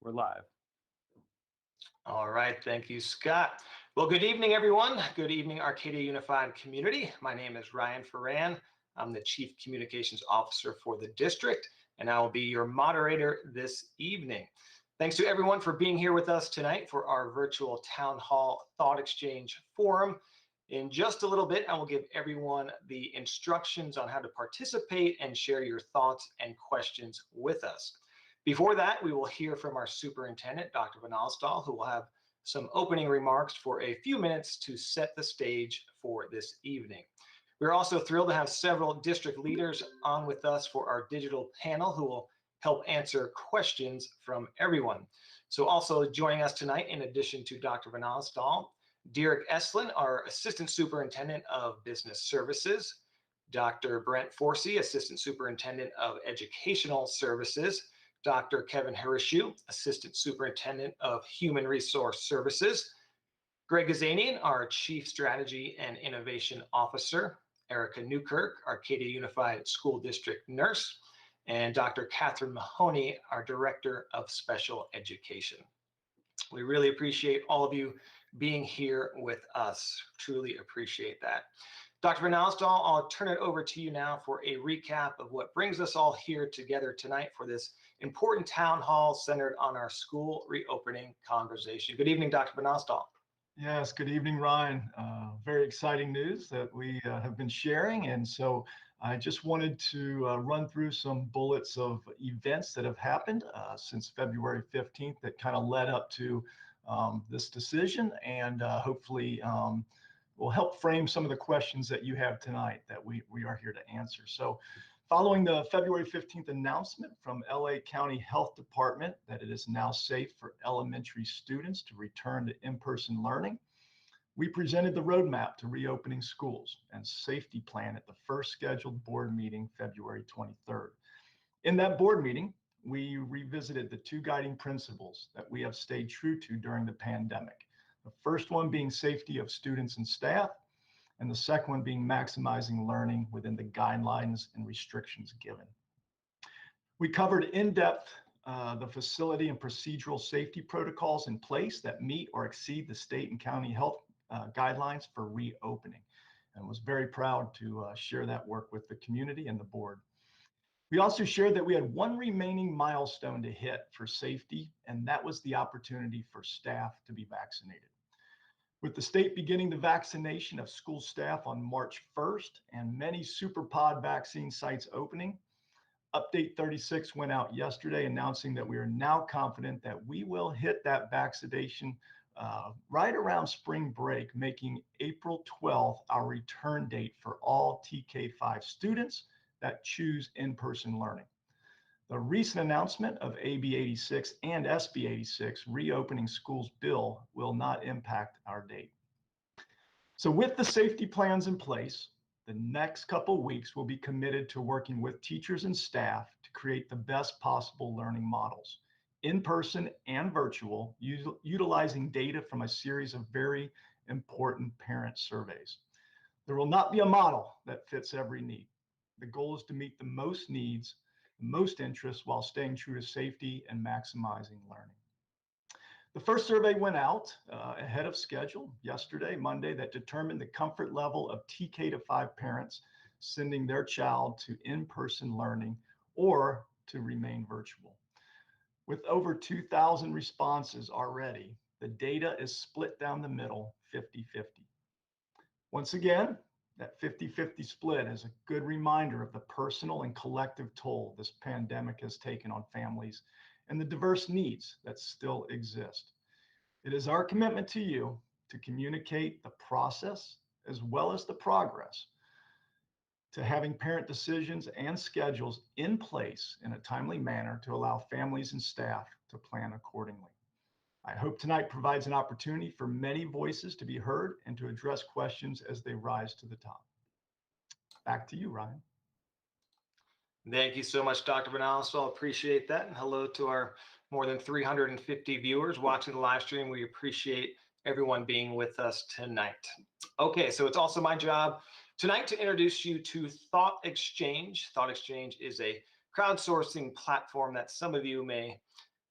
We're live. All right, thank you, Scott. Well, good evening, everyone. Good evening, Arcadia Unified Community. My name is Ryan Ferran. I'm the Chief Communications Officer for the district, and I will be your moderator this evening. Thanks to everyone for being here with us tonight for our virtual Town Hall Thought Exchange Forum. In just a little bit, I will give everyone the instructions on how to participate and share your thoughts and questions with us. Before that, we will hear from our superintendent, Dr. Van Alstal, who will have some opening remarks for a few minutes to set the stage for this evening. We're also thrilled to have several district leaders on with us for our digital panel who will help answer questions from everyone. So also joining us tonight, in addition to Dr. Van Alstal, Derek Eslin, our Assistant Superintendent of Business Services, Dr. Brent Forsey, Assistant Superintendent of Educational Services, Dr. Kevin Harishu, Assistant Superintendent of Human Resource Services, Greg Gazanian, our Chief Strategy and Innovation Officer, Erica Newkirk, Arcadia Unified School District Nurse, and Dr. Catherine Mahoney, our Director of Special Education. We really appreciate all of you being here with us. Truly appreciate that. Dr. Van Alstal, I'll turn it over to you now for a recap of what brings us all here together tonight for this important town hall centered on our school reopening conversation. Good evening, Dr. Van Alstal. Yes, good evening, Ryan. Very exciting news that we have been sharing. And so I just wanted to run through some bullets of events that have happened since February 15th that kind of led up to this decision, and hopefully will help frame some of the questions that you have tonight that we are here to answer. So following the February 15th announcement from LA County Health Department that it is now safe for elementary students to return to in-person learning, we presented the roadmap to reopening schools and safety plan at the first scheduled board meeting, February 23rd. In that board meeting, we revisited the two guiding principles that we have stayed true to during the pandemic. The first one being safety of students and staff, and the second one being maximizing learning within the guidelines and restrictions given. We covered in depth the facility and procedural safety protocols in place that meet or exceed the state and county health guidelines for reopening, and was very proud to share that work with the community and the board. We also shared that we had one remaining milestone to hit for safety, and that was the opportunity for staff to be vaccinated. With the state beginning the vaccination of school staff on March 1st and many SuperPod vaccine sites opening, Update 36 went out yesterday announcing that we are now confident that we will hit that vaccination right around spring break, making April 12th our return date for all TK5 students that choose in-person learning. The recent announcement of AB 86 and SB 86 reopening schools bill will not impact our date. So with the safety plans in place, the next couple of weeks will be committed to working with teachers and staff to create the best possible learning models, in-person and virtual, utilizing data from a series of very important parent surveys. There will not be a model that fits every need. The goal is to meet the most needs, the most interests, while staying true to safety and maximizing learning. The first survey went out ahead of schedule yesterday, Monday, that determined the comfort level of TK to 5 parents sending their child to in-person learning or to remain virtual. With over 2,000 responses already, the data is split down the middle, 50-50. Once again, that 50-50 split is a good reminder of the personal and collective toll this pandemic has taken on families and the diverse needs that still exist. It is our commitment to you to communicate the process as well as the progress to having parent decisions and schedules in place in a timely manner to allow families and staff to plan accordingly. I hope tonight provides an opportunity for many voices to be heard and to address questions as they rise to the top. Back to you, Ryan. Thank you so much, Dr. Van Alstal. Appreciate that. And hello to our more than 350 viewers watching the live stream. We appreciate everyone being with us tonight. Okay, so it's also my job tonight to introduce you to ThoughtExchange. ThoughtExchange is a crowdsourcing platform that some of you may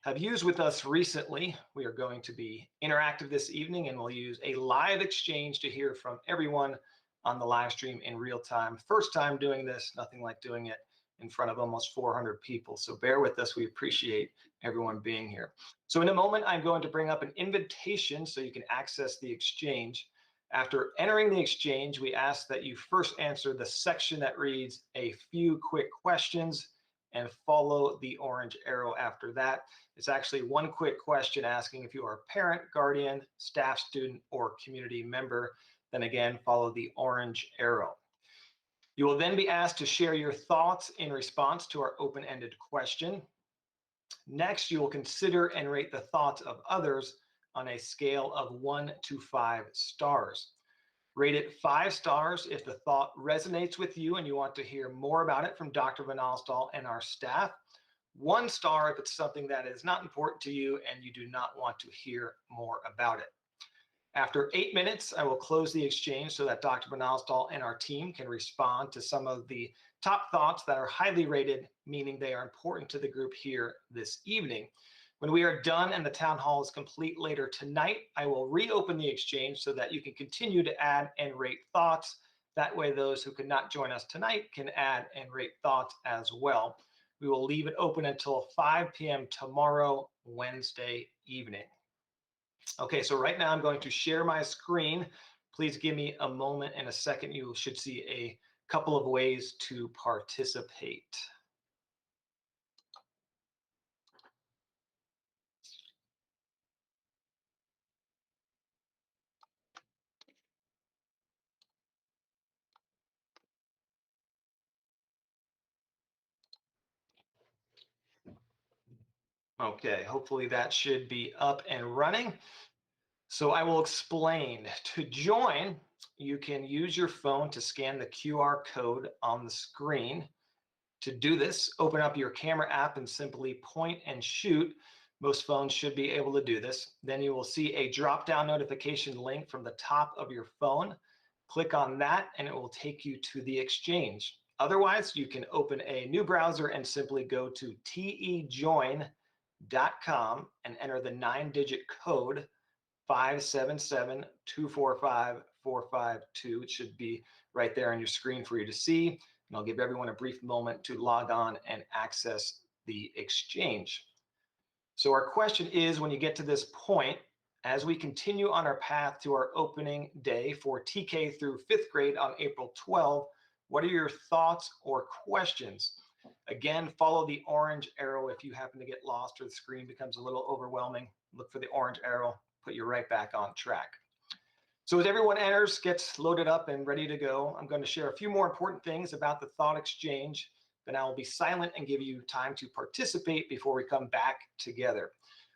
have used with us recently. We are going to be interactive this evening, and we'll use a live exchange to hear from everyone on the live stream in real time. First time doing this, nothing like doing it in front of almost 400 people. So bear with us. We appreciate everyone being here. So in a moment, I'm going to bring up an invitation so you can access the exchange. After entering the exchange, we ask that you first answer the section that reads "a few quick questions" and follow the orange arrow after that. It's actually one quick question asking if you are a parent, guardian, staff, student, or community member. Then again, follow the orange arrow. You will then be asked to share your thoughts in response to our open-ended question. Next, you will consider and rate the thoughts of others on a scale of 1 to 5 stars. Rate it 5 stars if the thought resonates with you and you want to hear more about it from Dr. Van Alstal and our staff. 1 star if it's something that is not important to you and you do not want to hear more about it. After 8 minutes, I will close the exchange so that Dr. Van Alstal and our team can respond to some of the top thoughts that are highly rated, meaning they are important to the group here this evening. When we are done and the town hall is complete later tonight, I will reopen the exchange so that you can continue to add and rate thoughts. That way, those who could not join us tonight can add and rate thoughts as well. We will leave it open until 5 p.m. tomorrow, Wednesday evening. Okay, so right now I'm going to share my screen. Please give me a moment. In a second, you should see a couple of ways to participate. Okay, hopefully that should be up and running. So I will explain. To join, you can use your phone to scan the QR code on the screen. To do this, open up your camera app and simply point and shoot. Most phones should be able to do this. Then you will see a drop-down notification link from the top of your phone. Click on that and it will take you to the exchange. Otherwise, you can open a new browser and simply go to tejoin.com and enter the 9-digit code 577-245-452. It should be right there on your screen for you to see. And I'll give everyone a brief moment to log on and access the exchange. So our question is, when you get to this point, as we continue on our path to our opening day for TK through 5th grade on April 12, what are your thoughts or questions? Again, follow the orange arrow if you happen to get lost or the screen becomes a little overwhelming. Look for the orange arrow, put you right back on track. So as everyone enters, gets loaded up and ready to go, I'm going to share a few more important things about the thought exchange. Then I will be silent and give you time to participate before we come back together.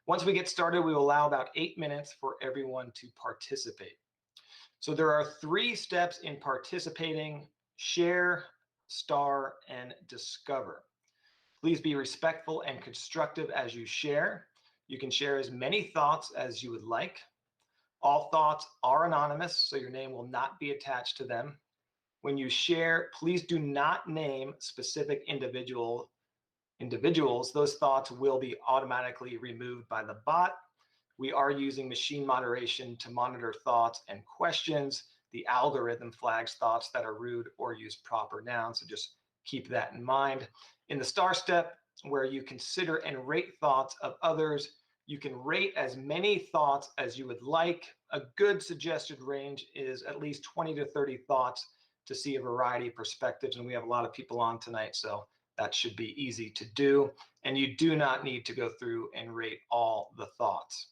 Once we get started, we will allow about 8 minutes for everyone to participate. So there are 3 steps in participating: share, star, and discover. Please be respectful and constructive as you share. You can share as many thoughts as you would like. All thoughts are anonymous, so your name will not be attached to them. When you share, please do not name specific individuals. Those thoughts will be automatically removed by the bot. We are using machine moderation to monitor thoughts and questions. The algorithm flags thoughts that are rude or use proper nouns, so just keep that in mind. In the star step, where you consider and rate thoughts of others, you can rate as many thoughts as you would like. A good suggested range is at least 20 to 30 thoughts to see a variety of perspectives, and we have a lot of people on tonight, so that should be easy to do. And you do not need to go through and rate all the thoughts.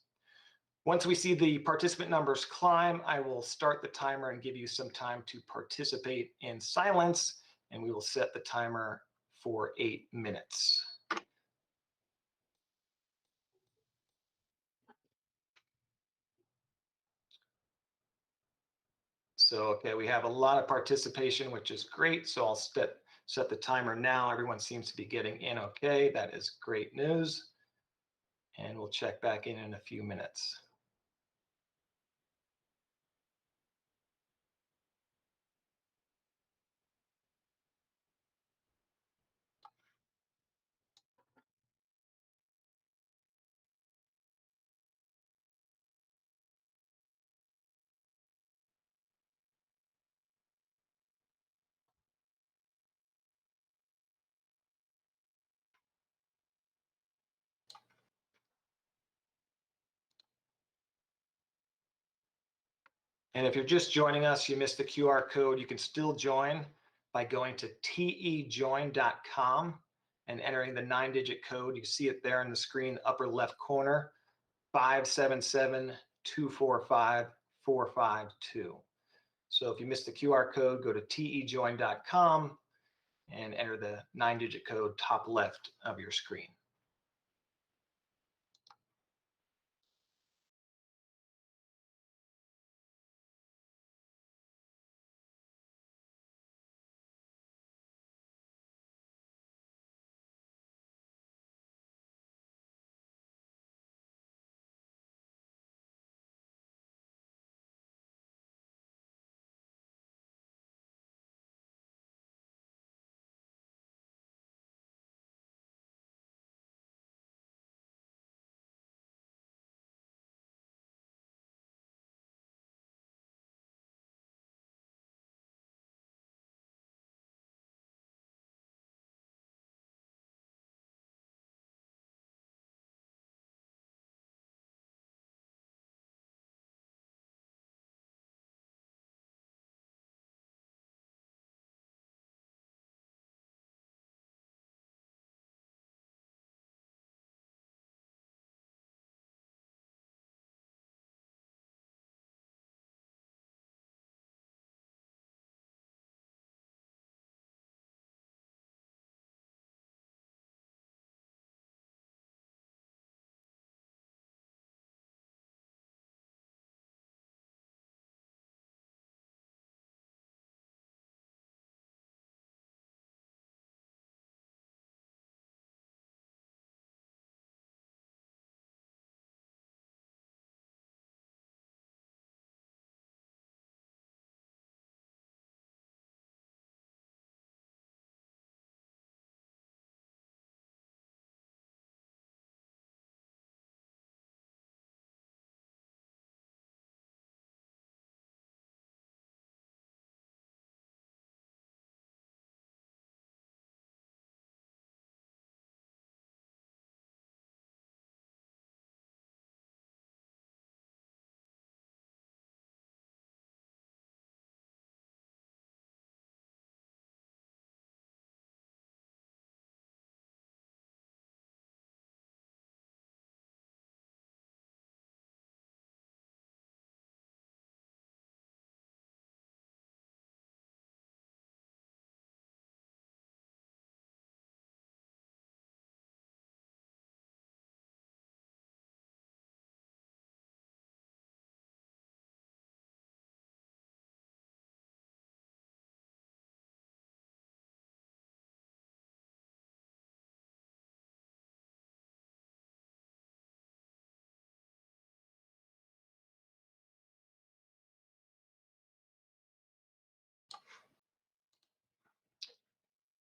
Once we see the participant numbers climb, I will start the timer and give you some time to participate in silence, and we will set the timer for 8 minutes. So, okay, we have a lot of participation, which is great. So I'll set the timer now. Everyone seems to be getting in okay. That is great news. And we'll check back in a few minutes. And if you're just joining us, you missed the QR code, you can still join by going to tejoin.com and entering the 9-digit code. You see it there on the screen, upper left corner, 577-245-452. So if you missed the QR code, go to tejoin.com and enter the 9-digit code top left of your screen.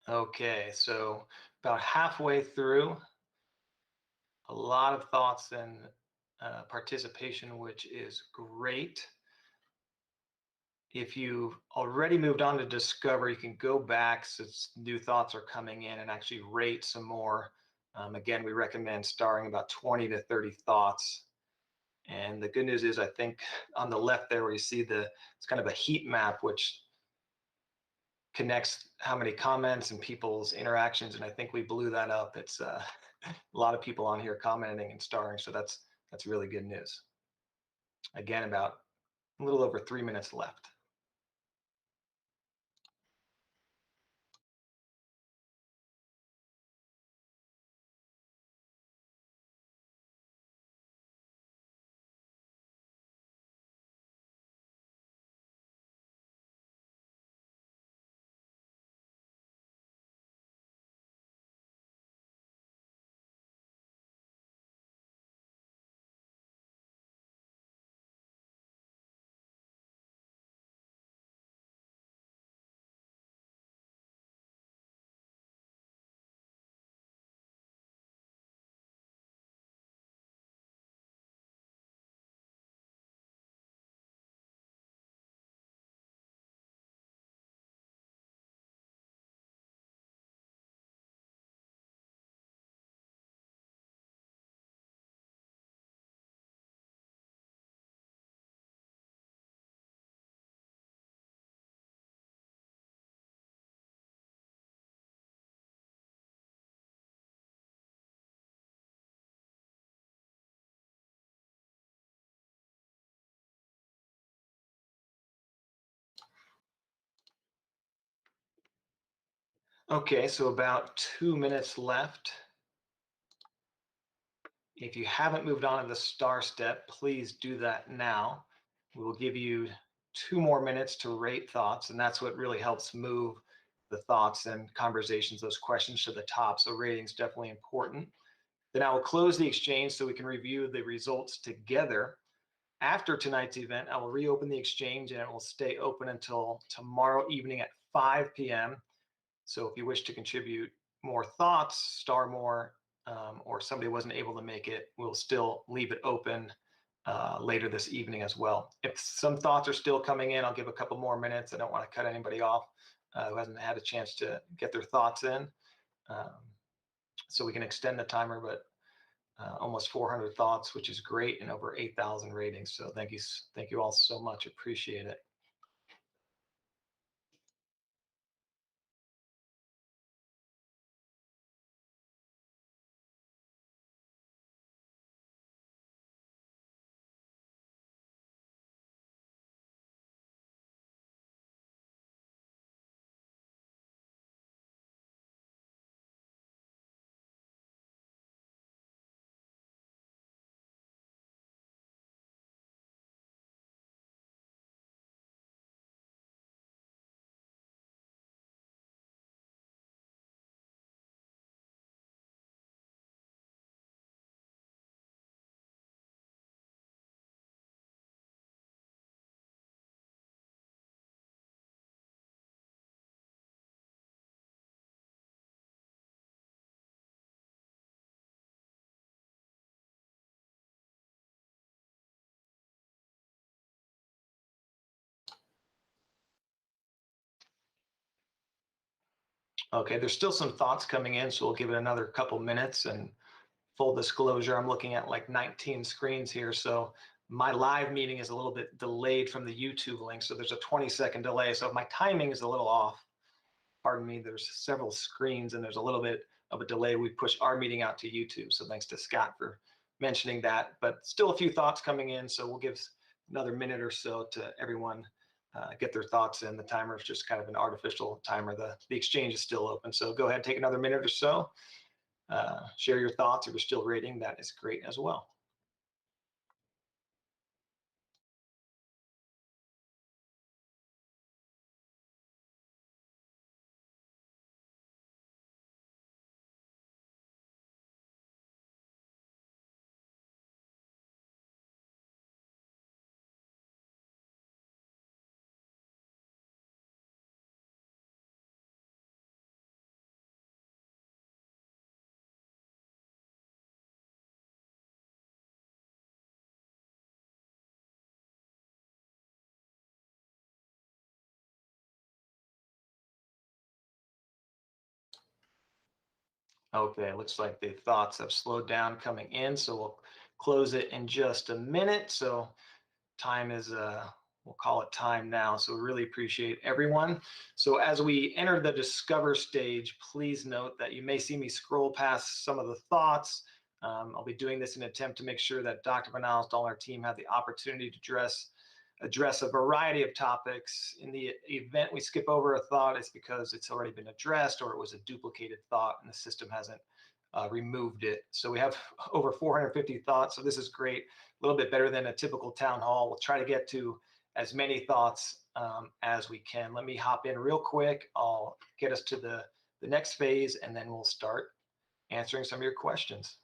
Okay, so about halfway through, a lot of thoughts and participation, which is great. If you've already moved on to Discover, you can go back since new thoughts are coming in and actually rate some more. Again, we recommend starring about 20 to 30 thoughts. And the good news is, I think on the left there where you see it's kind of a heat map, which connects how many comments and people's interactions. And I think we blew that up. It's a lot of people on here commenting and starring. So that's really good news. Again, about a little over 3 minutes left. Okay, so about 2 minutes left. If you haven't moved on to the star step, please do that now. We will give you 2 more minutes to rate thoughts, and that's what really helps move the thoughts and conversations, those questions to the top. So rating is definitely important. Then I will close the exchange so we can review the results together. After tonight's event, I will reopen the exchange and it will stay open until tomorrow evening at 5 p.m. So if you wish to contribute more thoughts, star more, or somebody wasn't able to make it, we'll still leave it open later this evening as well. If some thoughts are still coming in, I'll give a couple more minutes. I don't want to cut anybody off who hasn't had a chance to get their thoughts in. So we can extend the timer, but almost 400 thoughts, which is great, and over 8,000 ratings. So thank you all so much. Appreciate it. Okay, there's still some thoughts coming in, so we'll give it another couple minutes. And full disclosure, I'm looking at like 19 screens here, so my live meeting is a little bit delayed from the YouTube link, so there's a 20-second delay. So if my timing is a little off, pardon me, there's several screens and there's a little bit of a delay. We push our meeting out to YouTube, so thanks to Scott for mentioning that. But still a few thoughts coming in, so we'll give another minute or so to everyone get their thoughts in. The timer is just kind of an artificial timer. The exchange is still open, so go ahead, take another minute or so. Share your thoughts. If you're still rating, that is great as well. Okay, looks like the thoughts have slowed down coming in, so we'll close it in just a minute. So time is, we'll call it time now. So we really appreciate everyone. So as we enter the discover stage, please note that you may see me scroll past some of the thoughts. I'll be doing this in an attempt to make sure that Dr. Van Alst, our team, have the opportunity to address a variety of topics. In the event we skip over a thought, it's because it's already been addressed or it was a duplicated thought and the system hasn't removed it. So we have over 450 thoughts, so this is great. A little bit better than a typical town hall. We'll try to get to as many thoughts as we can. Let me hop in real quick. I'll get us to the next phase, and then we'll start answering some of your questions.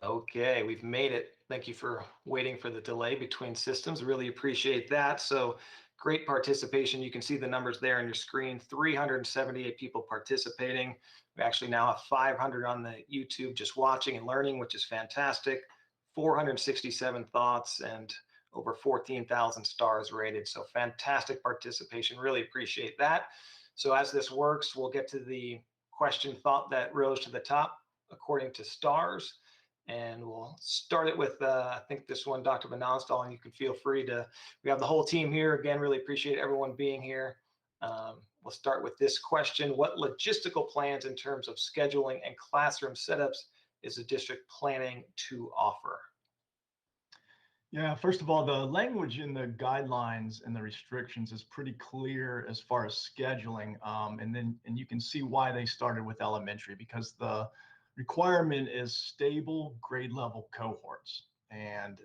Okay, we've made it. Thank you for waiting for the delay between systems. Really appreciate that. So Great participation. You can see the numbers there on your screen, 378 people participating. We actually now have 500 on the YouTube just watching and learning, which is fantastic. 467 thoughts and over 14,000 stars rated. So fantastic participation. Really appreciate that. So as this works, we'll get to the question thought that rose to the top according to stars. And we'll start it with, I think this one, Dr. Van Onstal, and you can feel free to, we have the whole team here. Again, really appreciate everyone being here. We'll start with this question. What logistical plans in terms of scheduling and classroom setups is the district planning to offer? Yeah, first of all, the language in the guidelines and the restrictions is pretty clear as far as scheduling. And you can see why they started with elementary, because the requirement is stable grade level cohorts. And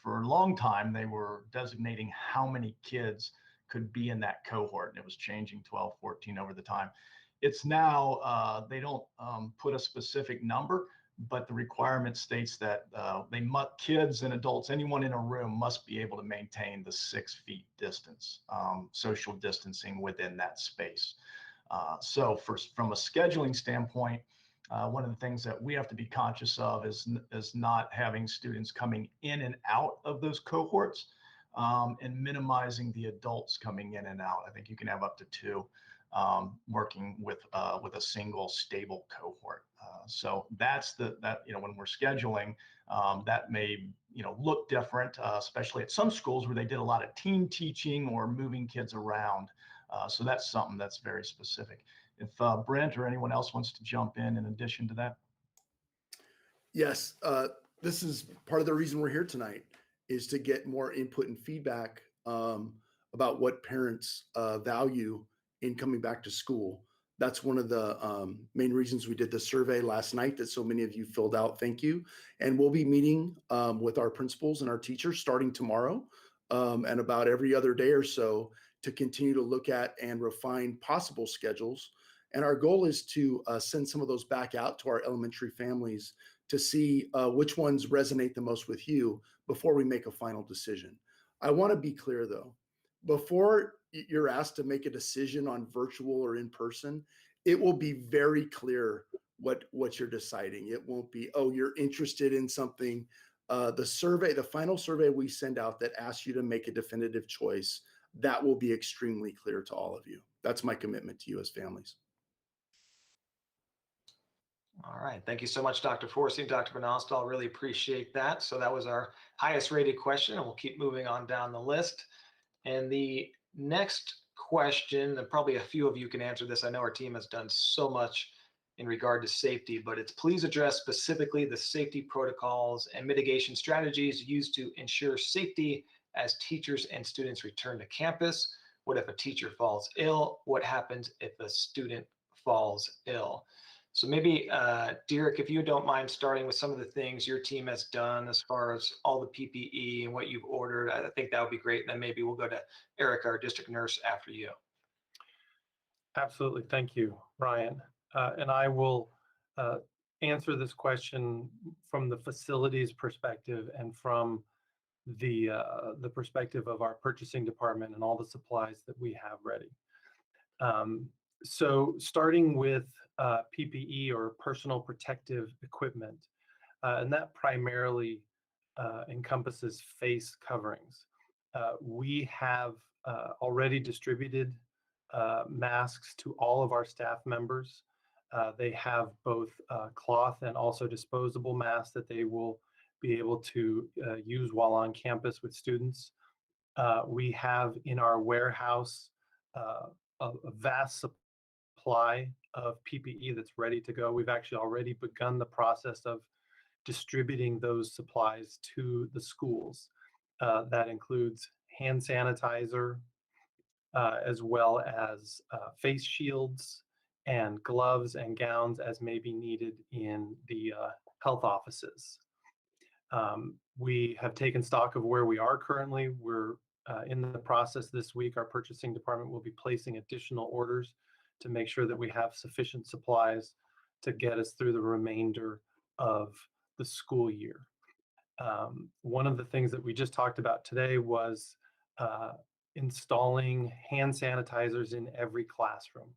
for a long time, they were designating how many kids could be in that cohort. And it was changing 12, 14 over the time. It's now, they don't put a specific number, but the requirement states that kids and adults, anyone in a room must be able to maintain the 6 feet distance, social distancing within that space. So from a scheduling standpoint, one of the things that we have to be conscious of is not having students coming in and out of those cohorts, and minimizing the adults coming in and out. I think you can have up to 2 working with a single stable cohort. So that's when we're scheduling, that may look different, especially at some schools where they did a lot of team teaching or moving kids around. So that's something that's very specific. If Brent or anyone else wants to jump in addition to that. Yes, this is part of the reason we're here tonight, is to get more input and feedback about what parents value in coming back to school. That's one of the main reasons we did the survey last night that so many of you filled out. Thank you. And we'll be meeting with our principals and our teachers starting tomorrow, and about every other day or so, to continue to look at and refine possible schedules. And our goal is to send some of those back out to our elementary families to see which ones resonate the most with you before we make a final decision. I want to be clear though, before you're asked to make a decision on virtual or in person, it will be very clear what you're deciding. It won't be, oh, you're interested in something. The final survey we send out that asks you to make a definitive choice, that will be extremely clear to all of you. That's my commitment to you as families. All right. Thank you so much, Dr. Forsey, Dr. Van Onstal. Really appreciate that. So that was our highest rated question, and we'll keep moving on down the list. And the next question, and probably a few of you can answer this. I know our team has done so much in regard to safety, but it's please address specifically the safety protocols and mitigation strategies used to ensure safety as teachers and students return to campus. What if a teacher falls ill? What happens if a student falls ill? So maybe, Derek, if you don't mind starting with some of the things your team has done as far as all the PPE and what you've ordered, I think that would be great. And then maybe we'll go to Erica, our district nurse, after you. Absolutely. Thank you, Ryan. And I will answer this question from the facilities perspective and from the perspective of our purchasing department and all the supplies that we have ready. So starting with PPE, or personal protective equipment, and that primarily encompasses face coverings. We have already distributed masks to all of our staff members. They have both cloth and also disposable masks that they will be able to use while on campus with students. We have in our warehouse a vast supply of PPE that's ready to go. We've actually already begun the process of distributing those supplies to the schools. That includes hand sanitizer, as well as face shields and gloves and gowns as may be needed in the health offices. We have taken stock of where we are currently. We're in the process this week. Our purchasing department will be placing additional orders to make sure that we have sufficient supplies to get us through the remainder of the school year. One of the things that we just talked about today was installing hand sanitizers in every classroom.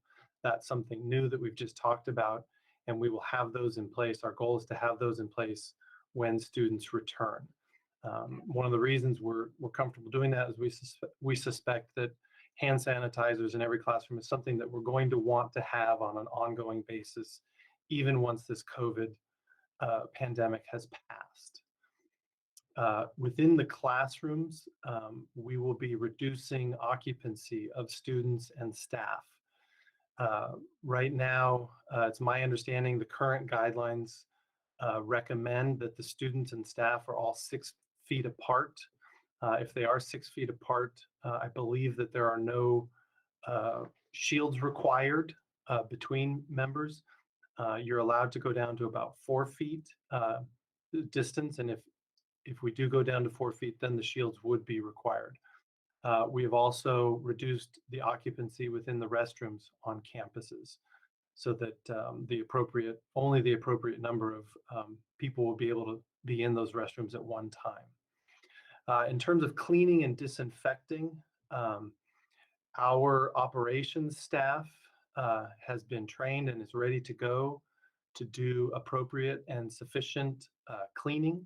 That's something new that we've just talked about, and we will have those in place. Our goal is to have those in place when students return. One of the reasons we're comfortable doing that is we suspect that hand sanitizers in every classroom is something that we're going to want to have on an ongoing basis, even once this COVID pandemic has passed. Within the classrooms, we will be reducing occupancy of students and staff. Right now, it's my understanding the current guidelines recommend that the students and staff are all 6 feet apart. If they are 6 feet apart, I believe that there are no shields required between members. You're allowed to go down to about 4 feet distance, and if we do go down to 4 feet, then the shields would be required. We have also reduced the occupancy within the restrooms on campuses so that only the appropriate number of people will be able to be in those restrooms at one time. In terms of cleaning and disinfecting, our operations staff has been trained and is ready to go to do appropriate and sufficient cleaning.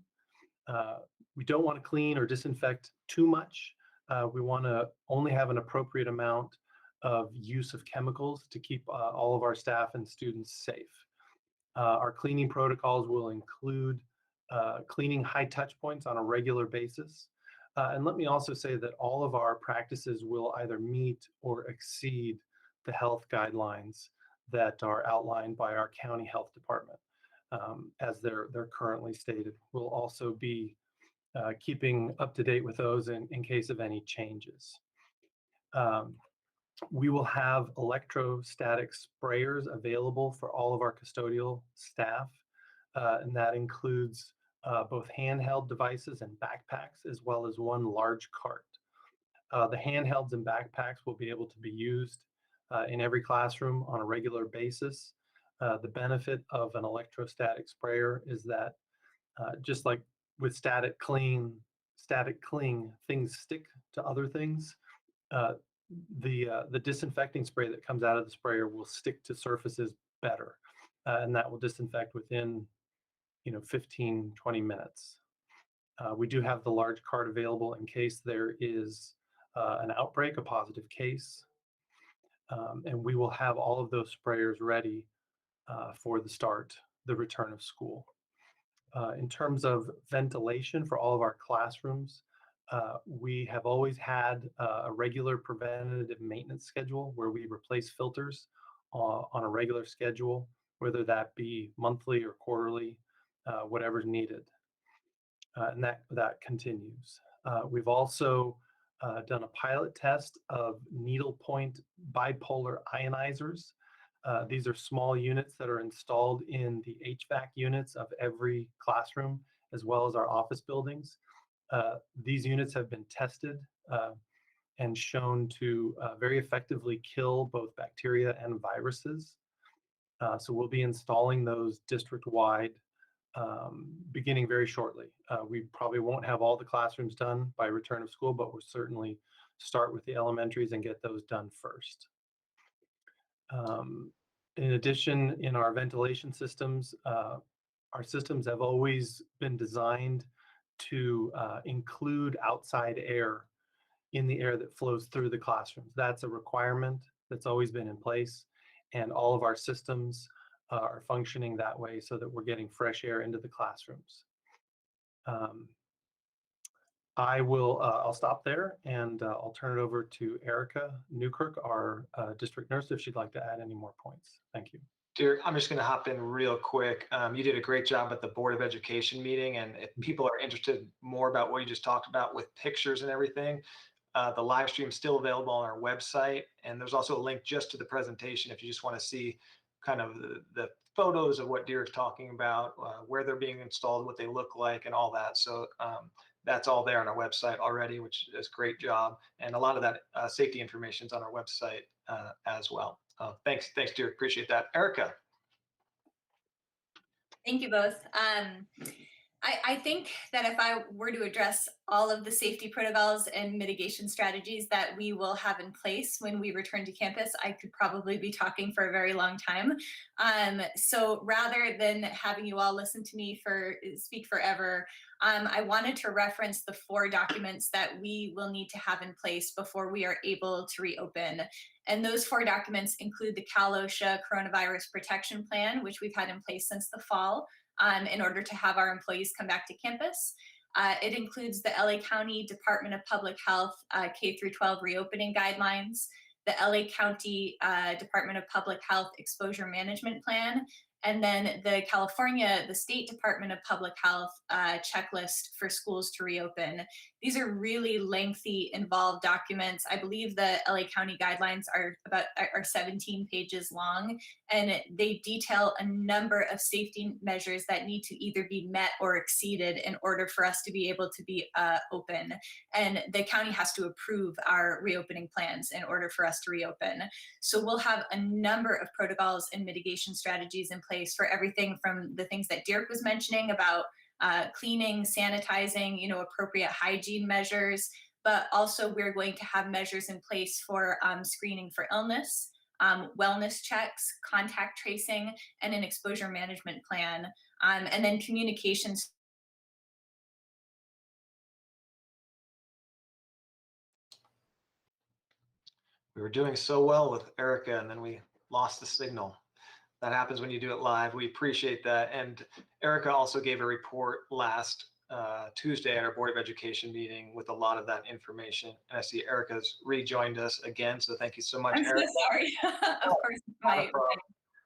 We don't want to clean or disinfect too much. We want to only have an appropriate amount of use of chemicals to keep all of our staff and students safe. Our cleaning protocols will include cleaning high touch points on a regular basis. And let me also say that all of our practices will either meet or exceed the health guidelines that are outlined by our county health department, as they're currently stated. We'll also be keeping up to date with those in case of any changes. We will have electrostatic sprayers available for all of our custodial staff, and that includes both handheld devices and backpacks, as well as one large cart. The handhelds and backpacks will be able to be used in every classroom on a regular basis. The benefit of an electrostatic sprayer is that just like with static cling, things stick to other things. The disinfecting spray that comes out of the sprayer will stick to surfaces better, and that will disinfect within 15, 20 minutes. We do have the large cart available in case there is an outbreak, a positive case, and we will have all of those sprayers ready for the return of school. In terms of ventilation for all of our classrooms, we have always had a regular preventative maintenance schedule where we replace filters on a regular schedule, whether that be monthly or quarterly, whatever's needed. And that continues. We've also done a pilot test of needlepoint bipolar ionizers. These are small units that are installed in the HVAC units of every classroom, as well as our office buildings. These units have been tested and shown to very effectively kill both bacteria and viruses. So we'll be installing those district-wide beginning very shortly. We probably won't have all the classrooms done by return of school, but we'll certainly start with the elementaries and get those done first. In addition, in our ventilation systems, our systems have always been designed to include outside air in the air that flows through the classrooms. That's a requirement that's always been in place, and all of our systems are functioning that way so that we're getting fresh air into the classrooms. I'll stop there, and I'll turn it over to Erica Newkirk, our district nurse, if she'd like to add any more points. Thank you. Derek, I'm just going to hop in real quick. You did a great job at the Board of Education meeting, and if people are interested more about what you just talked about with pictures and everything, the live stream is still available on our website, and there's also a link just to the presentation if you just want to see kind of the photos of what Derek's talking about, where they're being installed, what they look like, and all that. So that's all there on our website already, which is a great job. And a lot of that safety information is on our website as well. Thanks, Derek. Appreciate that. Erica. Thank you both. I think that if I were to address all of the safety protocols and mitigation strategies that we will have in place when we return to campus, I could probably be talking for a very long time. So rather than having you all listen to me speak forever, I wanted to reference the 4 documents that we will need to have in place before we are able to reopen. And those 4 documents include the Cal OSHA Coronavirus Protection Plan, which we've had in place since the fall, in order to have our employees come back to campus. It includes the LA County Department of Public Health K through 12 reopening guidelines, the LA County Department of Public Health Exposure Management Plan, and then the State Department of Public Health checklist for schools to reopen. These are really lengthy, involved documents. I believe the LA County guidelines are 17 pages long, and they detail a number of safety measures that need to either be met or exceeded in order for us to be able to be open. And the county has to approve our reopening plans in order for us to reopen. So we'll have a number of protocols and mitigation strategies in place for everything from the things that Dirk was mentioning about cleaning, sanitizing, appropriate hygiene measures, but also we're going to have measures in place for screening for illness, wellness checks, contact tracing, and an exposure management plan, and then communications. We were doing so well with Erica, and then we lost the signal. That happens when you do it live. We appreciate that. And Erica also gave a report last Tuesday at our Board of Education meeting with a lot of that information. And I see Erica's rejoined us again, so thank you so much, I'm Erica. so sorry. Of course, my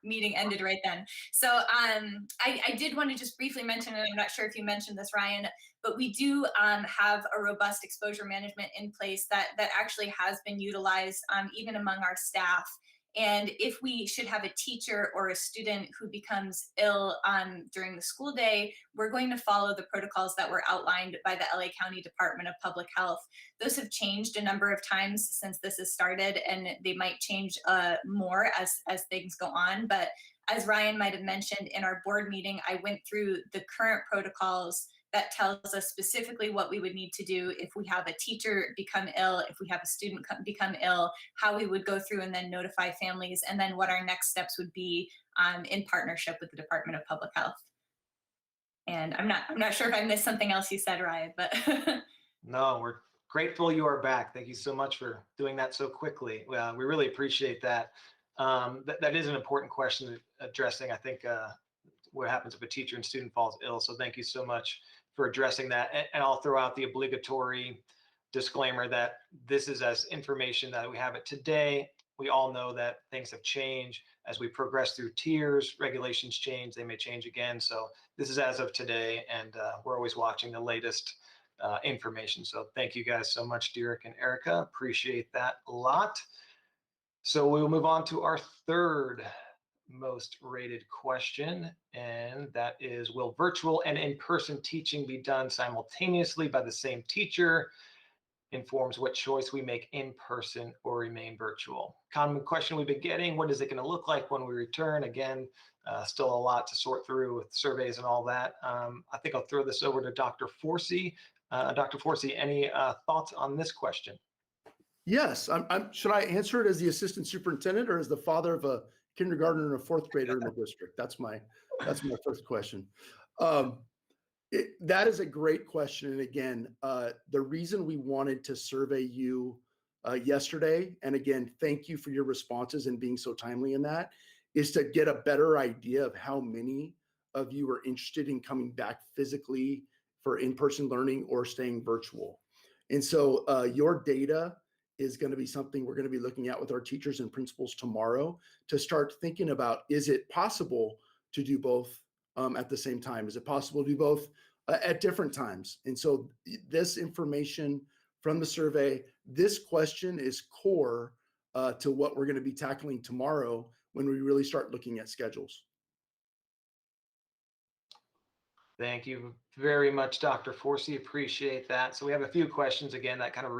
meeting ended right then. So I did want to just briefly mention, and I'm not sure if you mentioned this, Ryan, but we do have a robust exposure management in place that actually has been utilized even among our staff. And if we should have a teacher or a student who becomes ill during the school day, we're going to follow the protocols that were outlined by the LA County Department of Public Health. Those have changed a number of times since this has started, and they might change more as things go on. But as Ryan might have mentioned in our board meeting, I went through the current protocols that tells us specifically what we would need to do if we have a teacher become ill, if we have a student become ill, how we would go through and then notify families, and then what our next steps would be in partnership with the Department of Public Health. And I'm not sure if I missed something else you said, Ryan, but No, we're grateful you are back. Thank you so much for doing that so quickly. We really appreciate that. That is an important question addressing, I think, what happens if a teacher and student falls ill. So thank you so much for addressing that. And I'll throw out the obligatory disclaimer that this is as information that we have it today. We all know that things have changed as we progress through tiers, regulations change, they may change again. So this is as of today, and we're always watching the latest information. So thank you guys so much, Derek and Erica. Appreciate that a lot. So we will move on to our third most rated question, and that is, will virtual and in-person teaching be done simultaneously by the same teacher? Informs what choice we make in person or remain virtual. Common question we've been getting: what is it going to look like when we return? Again, still a lot to sort through with surveys and all that. I think I'll throw this over to Dr. Forsey. Dr. Forsey, any thoughts on this question? Yes. Should I answer it as the assistant superintendent or as the father of a kindergartner and a fourth grader in the district? That's my first question. That is a great question. And again, the reason we wanted to survey you yesterday, and again, thank you for your responses and being so timely in that, is to get a better idea of how many of you are interested in coming back physically for in-person learning or staying virtual. And so your data is going to be something we're going to be looking at with our teachers and principals tomorrow to start thinking about, is it possible to do both at the same time? Is it possible to do both at different times? And so this information from the survey, this question is core to what we're going to be tackling tomorrow when we really start looking at schedules. Thank you very much, Dr. Forsey. Appreciate that. So we have a few questions again that kind of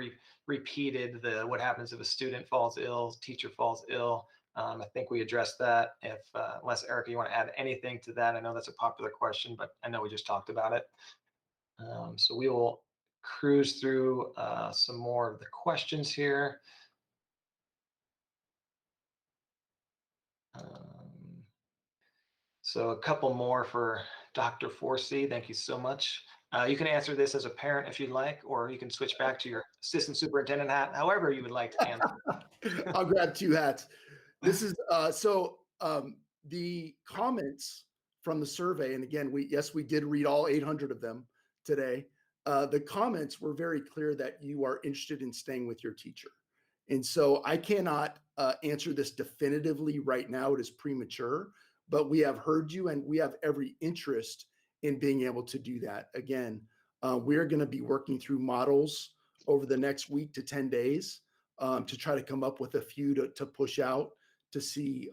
repeated the what happens if a student falls ill, teacher falls ill. I think we addressed that. If unless Erica, you want to add anything to that? I know that's a popular question, but I know we just talked about it. So we will cruise through some more of the questions here. So a couple more for Dr. Forsey. Thank you so much. You can answer this as a parent if you'd like, or you can switch back to your assistant superintendent hat, however you would like to answer. I'll grab two hats. This is the comments from the survey, and again, we did read all 800 of them today. The comments were very clear that you are interested in staying with your teacher. And so I cannot answer this definitively right now. It is premature, but we have heard you and we have every interest in being able to do that. Again, we're going to be working through models over the next week to 10 days to try to come up with a few to push out to see,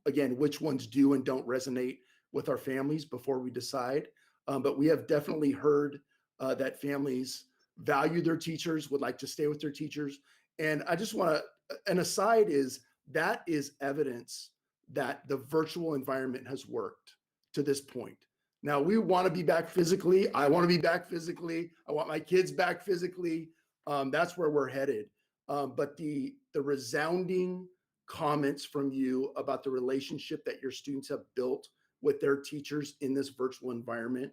again, which ones do and don't resonate with our families before we decide. But we have definitely heard that families value their teachers, would like to stay with their teachers. And I just want to, an aside is that is evidence that the virtual environment has worked to this point. Now we want to be back physically. I want to be back physically. I want my kids back physically. That's where we're headed. But the resounding comments from you about the relationship that your students have built with their teachers in this virtual environment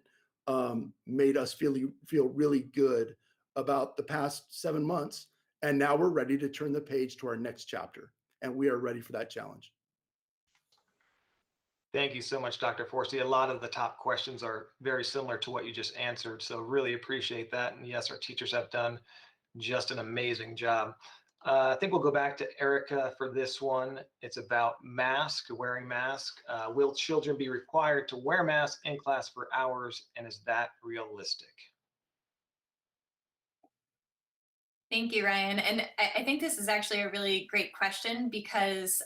made us feel really good about the past 7 months. And now we're ready to turn the page to our next chapter. And we are ready for that challenge. Thank you so much, Dr. Forsey. A lot of the top questions are very similar to what you just answered. So really appreciate that. And yes, our teachers have done just an amazing job. I think we'll go back to Erica for this one. It's about wearing masks. Will children be required to wear masks in class for hours? And is that realistic? Thank you, Ryan. And I think this is actually a really great question because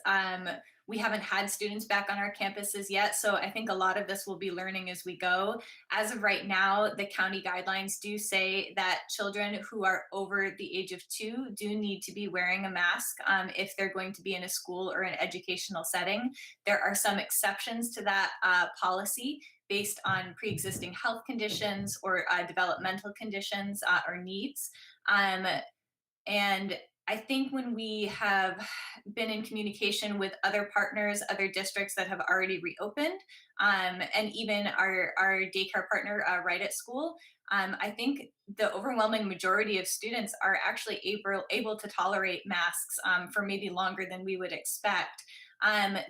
we haven't had students back on our campuses yet. So I think a lot of this will be learning as we go. As of right now, the county guidelines do say that children who are over the age of 2 do need to be wearing a mask if they're going to be in a school or an educational setting. There are some exceptions to that policy based on pre-existing health conditions or developmental conditions or needs. And I think when we have been in communication with other partners, other districts that have already reopened, and even our daycare partner, Right at School, I think the overwhelming majority of students are actually able to tolerate masks for maybe longer than we would expect.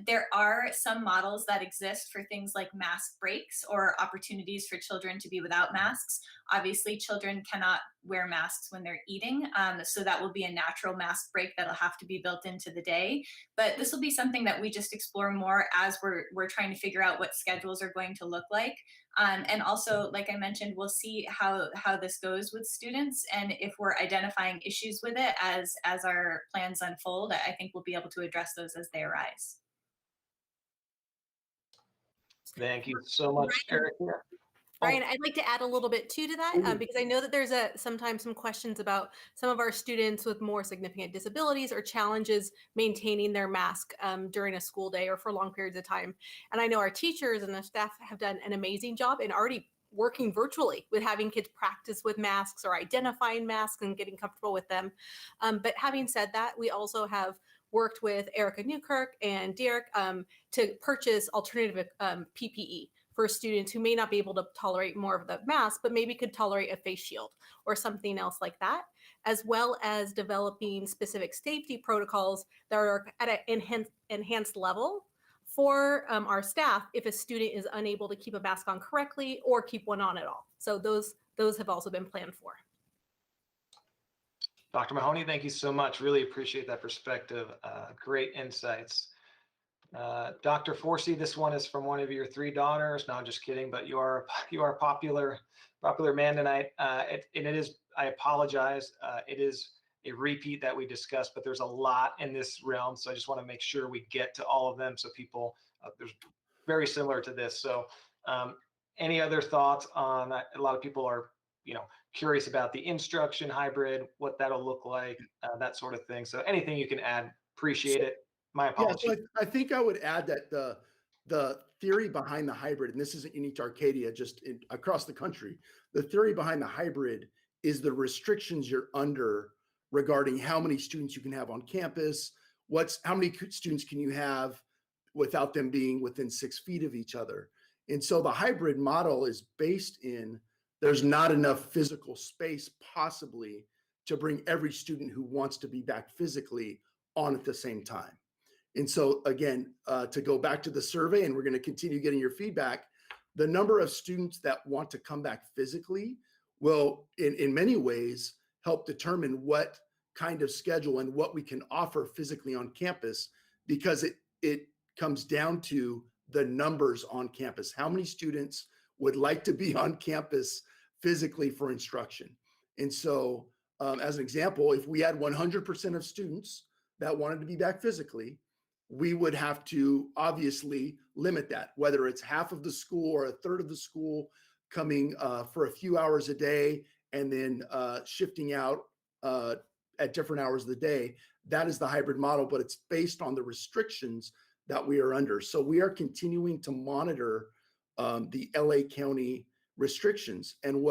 There are some models that exist for things like mask breaks or opportunities for children to be without masks. Obviously, children cannot wear masks when they're eating, so that will be a natural mask break that'll have to be built into the day. But this will be something that we just explore more as we're trying to figure out what schedules are going to look like. And also, like I mentioned, we'll see how this goes with students, and if we're identifying issues with it as our plans unfold, I think we'll be able to address those as they arise. Thank you so much, Erica. Ryan, I'd like to add a little bit too to that because I know that there's sometimes some questions about some of our students with more significant disabilities or challenges maintaining their mask during a school day or for long periods of time. And I know our teachers and the staff have done an amazing job in already working virtually with having kids practice with masks or identifying masks and getting comfortable with them. But having said that, we also have worked with Erica Newkirk and Derek to purchase alternative PPE for students who may not be able to tolerate more of the mask, but maybe could tolerate a face shield or something else like that, as well as developing specific safety protocols that are at an enhanced level for our staff if a student is unable to keep a mask on correctly or keep one on at all. So those have also been planned for. Dr. Mahoney, thank you so much. Really appreciate that perspective. Great insights. Dr. Forsey, this one is from one of your 3 daughters. No, I'm just kidding, but you are a popular man tonight. It is, I apologize. It is a repeat that we discussed, but there's a lot in this realm. So I just want to make sure we get to all of them. So people, there's very similar to this. So any other thoughts on that? A lot of people are, curious about the instruction hybrid, what that'll look like, that sort of thing. So anything you can add, appreciate it. My Yeah, apologies. so I think I would add that the theory behind the hybrid, and this isn't unique to Arcadia, just across the country, the theory behind the hybrid is the restrictions you're under regarding how many students you can have on campus, how many students can you have without them being within 6 feet of each other. And so the hybrid model is based in there's not enough physical space possibly to bring every student who wants to be back physically on at the same time. And so again, to go back to the survey, and we're going to continue getting your feedback, the number of students that want to come back physically will, in many ways, help determine what kind of schedule and what we can offer physically on campus, because it comes down to the numbers on campus. How many students would like to be on campus physically for instruction? And so, as an example, if we had 100% of students that wanted to be back physically, we would have to obviously limit that, whether it's half of the school or a third of the school coming for a few hours a day and then shifting out at different hours of the day. That is the hybrid model, but it's based on the restrictions that we are under. So we are continuing to monitor the LA County restrictions. And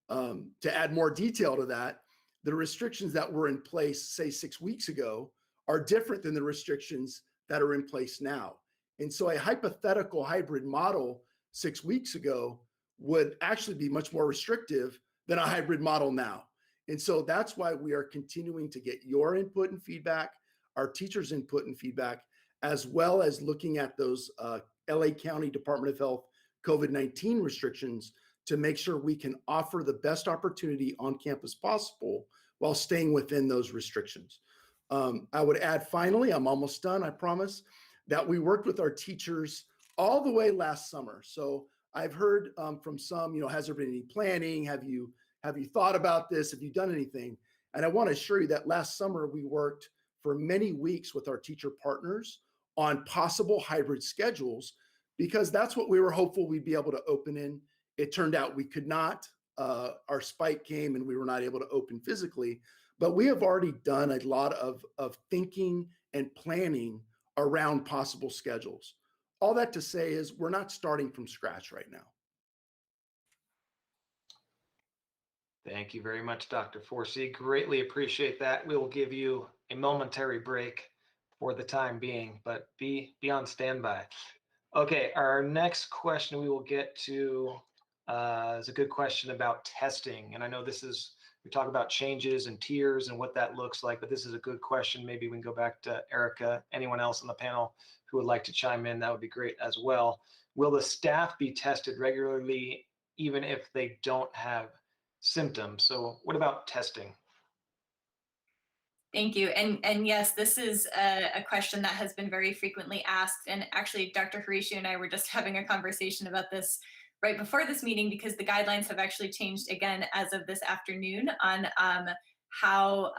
to add more detail to that, the restrictions that were in place, say 6 weeks ago, are different than the restrictions that are in place now. And so a hypothetical hybrid model 6 weeks ago would actually be much more restrictive than a hybrid model now. And so that's why we are continuing to get your input and feedback, our teachers' input and feedback, as well as looking at those LA County Department of Health COVID-19 restrictions to make sure we can offer the best opportunity on campus possible while staying within those restrictions. I would add, finally, I'm almost done, I promise, that we worked with our teachers all the way last summer. So I've heard from some, has there been any planning? Have you thought about this? Have you done anything? And I want to assure you that last summer we worked for many weeks with our teacher partners on possible hybrid schedules, because that's what we were hopeful we'd be able to open in. It turned out we could not. Our spike came and we were not able to open physically. But we have already done a lot of thinking and planning around possible schedules. All that to say is we're not starting from scratch right now. Thank you very much, Dr. Forsey. Greatly appreciate that. We will give you a momentary break for the time being, but be on standby. Okay, our next question we will get to is a good question about testing. And I know we talk about changes and tiers and what that looks like, but this is a good question. Maybe we can go back to Erica. Anyone else on the panel who would like to chime in, that would be great as well. Will the staff be tested regularly even if they don't have symptoms? So what about testing? Thank you. And yes, this is a question that has been very frequently asked. And actually, Dr. Harishu and I were just having a conversation about this right before this meeting, because the guidelines have actually changed again as of this afternoon on how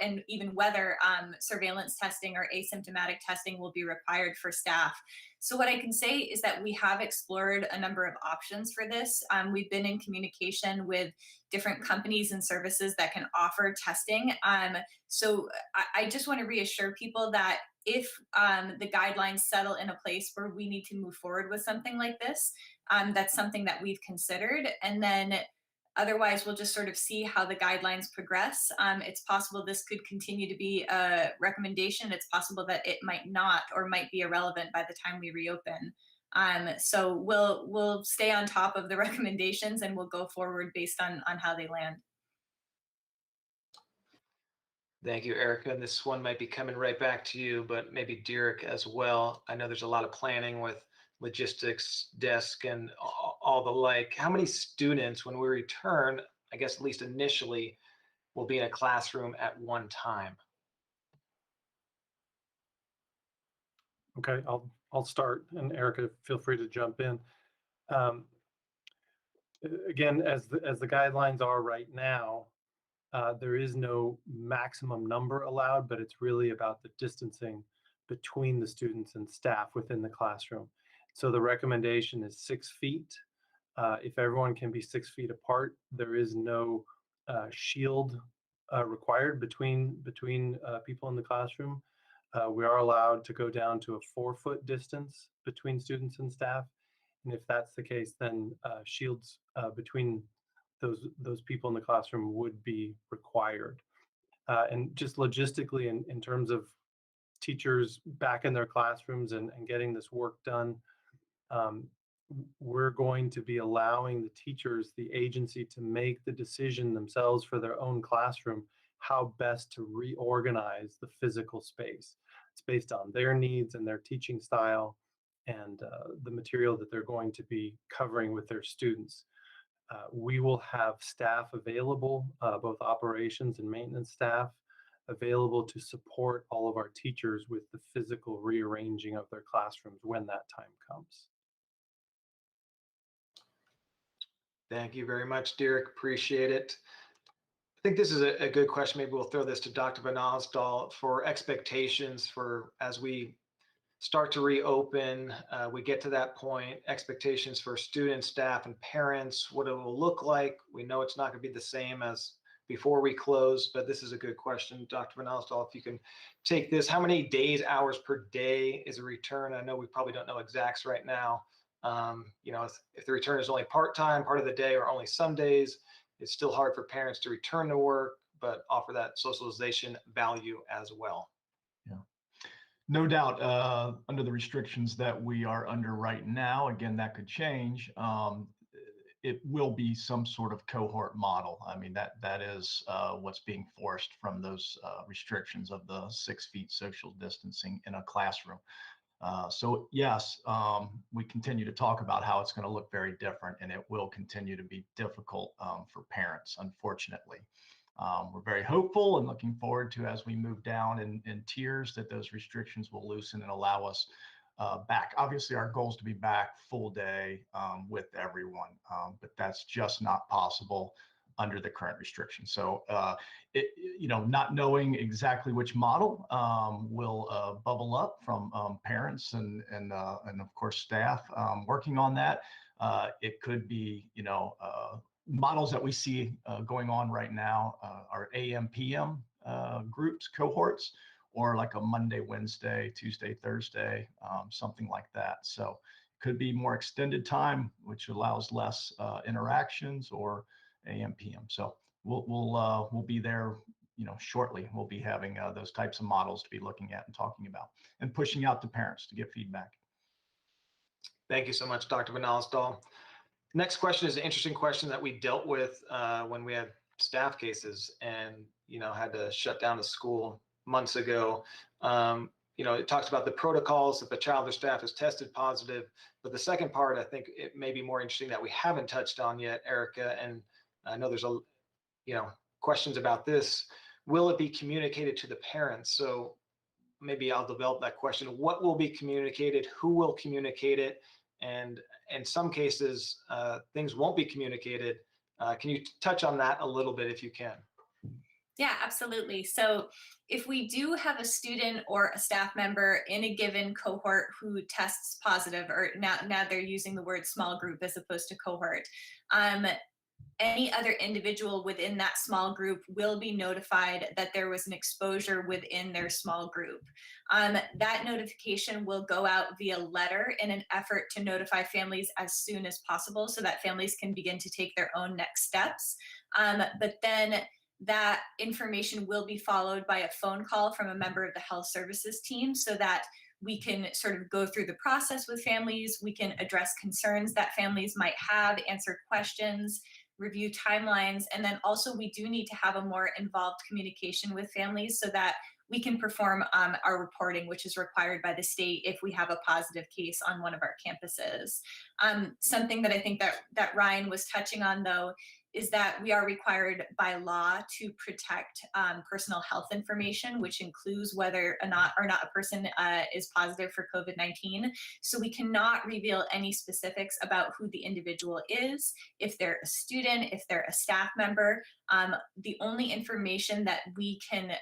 and even whether surveillance testing or asymptomatic testing will be required for staff. So what I can say is that we have explored a number of options for this. We've been in communication with different companies and services that can offer testing. So I just want to reassure people that if the guidelines settle in a place where we need to move forward with something like this, that's something that we've considered. And then otherwise, we'll just sort of see how the guidelines progress. It's possible this could continue to be a recommendation. It's possible that it might not, or might be irrelevant by the time we reopen. So we'll stay on top of the recommendations and we'll go forward based on how they land. Thank you, Erica. And this one might be coming right back to you, but maybe Derek as well. I know there's a lot of planning with logistics, desk, and all the like. How many students, when we return, I guess at least initially, will be in a classroom at one time? Okay, I'll start, and Erica, feel free to jump in. Again, as the guidelines are right now, there is no maximum number allowed, but it's really about the distancing between the students and staff within the classroom. So the recommendation is 6 feet. If everyone can be 6 feet apart, there is no shield required between people in the classroom. We are allowed to go down to a 4-foot distance between students and staff. And if that's the case, then shields between those people in the classroom would be required. And just logistically, in terms of teachers back in their classrooms and getting this work done, we're going to be allowing the teachers the agency to make the decision themselves for their own classroom, how best to reorganize the physical space. It's based on their needs and their teaching style and the material that they're going to be covering with their students. We will have staff available, both operations and maintenance staff, available to support all of our teachers with the physical rearranging of their classrooms when that time comes. Thank you very much, Derek. Appreciate it. I think this is a good question. Maybe we'll throw this to Dr. Van Alstal for expectations for as we start to reopen, we get to that point, expectations for students, staff, and parents, what it will look like. We know it's not going to be the same as before we close, but this is a good question. Dr. Van Alstal, if you can take this, how many days, hours per day is a return? I know we probably don't know exacts right now. You know, if the return is only part-time, part of the day, or only some days, it's still hard for parents to return to work, but offer that socialization value as well. Yeah. No doubt, under the restrictions that we are under right now, again, that could change. It will be some sort of cohort model. I mean, that is what's being forced from those restrictions of the 6 feet social distancing in a classroom. So yes, we continue to talk about how it's going to look very different, and it will continue to be difficult for parents, unfortunately. We're very hopeful and looking forward to, as we move down in tiers, that those restrictions will loosen and allow us back. Obviously, our goal is to be back full day with everyone, but that's just not possible under the current restrictions. So, you know, not knowing exactly which model will bubble up from parents and of course staff working on that. It could be, you know, models that we see going on right now are AM, PM groups, cohorts, or like a Monday, Wednesday, Tuesday, Thursday, something like that. So it could be more extended time, which allows less interactions, or AM, PM. So we'll be there, you know, shortly. We'll be having those types of models to be looking at and talking about, and pushing out to parents to get feedback. Thank you so much, Dr. Van Alstal. Next question is an interesting question that we dealt with when we had staff cases and, you know, had to shut down the school months ago. You know, it talks about the protocols if a child or staff is tested positive, but the second part, I think it may be more interesting that we haven't touched on yet, Erica, and I know there's questions about this. Will it be communicated to the parents? So maybe I'll develop that question. What will be communicated? Who will communicate it? And in some cases, things won't be communicated. Can you touch on that a little bit if you can? Yeah, absolutely. So if we do have a student or a staff member in a given cohort who tests positive, or now they're using the word small group as opposed to cohort, any other individual within that small group will be notified that there was an exposure within their small group. That notification will go out via letter in an effort to notify families as soon as possible so that families can begin to take their own next steps. But then that information will be followed by a phone call from a member of the health services team so that we can sort of go through the process with families. We can address concerns that families might have, answer questions, review timelines, and then also we do need to have a more involved communication with families so that we can perform our reporting, which is required by the state if we have a positive case on one of our campuses. Something that I think that Ryan was touching on, though, is that we are required by law to protect personal health information, which includes whether or not a person is positive for COVID-19. So we cannot reveal any specifics about who the individual is, if they're a student, if they're a staff member. The only information that we can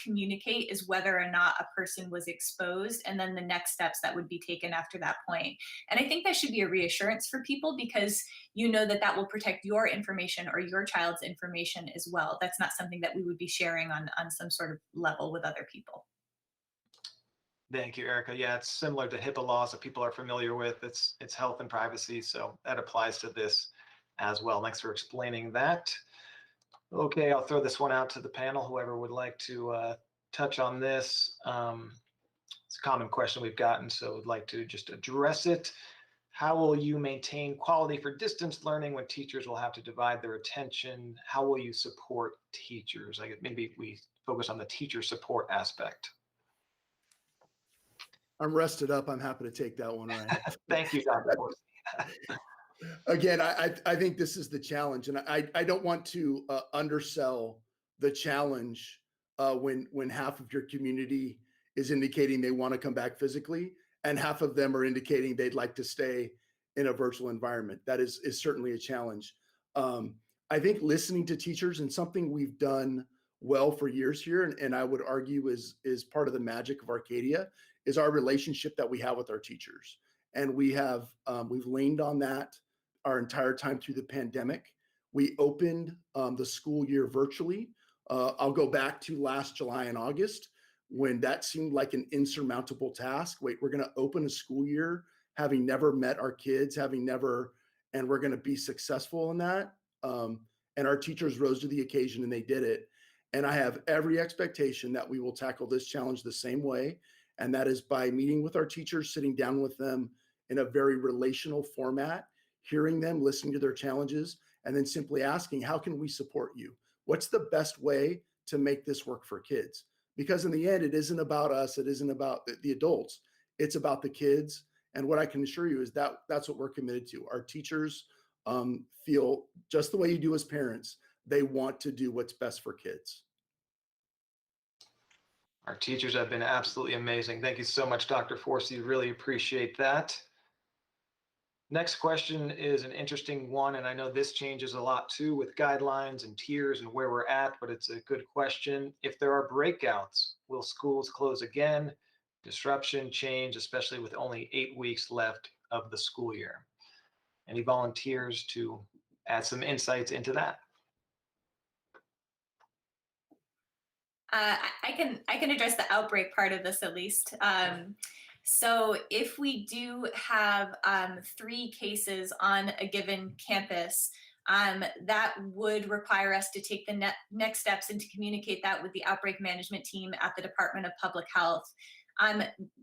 communicate is whether or not a person was exposed, and then the next steps that would be taken after that point. And I think that should be a reassurance for people, because you know that will protect your information or your child's information as well. That's not something that we would be sharing on some sort of level with other people. Thank you, Erica. Yeah, it's similar to HIPAA laws that people are familiar with. It's health and privacy, so that applies to this as well. Thanks for explaining that. Okay, I'll throw this one out to the panel. Whoever would like to touch on this. It's a common question we've gotten, so I'd like to just address it. How will you maintain quality for distance learning when teachers will have to divide their attention? How will you support teachers? I guess maybe we focus on the teacher support aspect. I'm rested up. I'm happy to take that one, Ryan. Thank you, Dr. Force. Again, I think this is the challenge, and I don't want to undersell the challenge when half of your community is indicating they want to come back physically, and half of them are indicating they'd like to stay in a virtual environment. That is certainly a challenge. I think listening to teachers, and something we've done well for years here, and I would argue is part of the magic of Arcadia, is our relationship that we have with our teachers. And we've leaned on that our entire time through the pandemic. We opened the school year virtually. I'll go back to last July and August when that seemed like an insurmountable task. Wait, we're going to open a school year having never met our kids, and we're going to be successful in that. And our teachers rose to the occasion and they did it. And I have every expectation that we will tackle this challenge the same way. And that is by meeting with our teachers, sitting down with them in a very relational format, hearing them, listening to their challenges, and then simply asking, how can we support you? What's the best way to make this work for kids? Because in the end, it isn't about us. It isn't about the adults. It's about the kids. And what I can assure you is that that's what we're committed to. Our teachers feel just the way you do as parents. They want to do what's best for kids. Our teachers have been absolutely amazing. Thank you so much, Dr. Forsey. Really appreciate that. Next question is an interesting one, and I know this changes a lot too with guidelines and tiers and where we're at, but it's a good question. If there are breakouts, will schools close again? Disruption, change, especially with only 8 weeks left of the school year. Any volunteers to add some insights into that? I can address the outbreak part of this at least. So if we do have 3 cases on a given campus, that would require us to take the next steps and to communicate that with the outbreak management team at the Department of Public Health.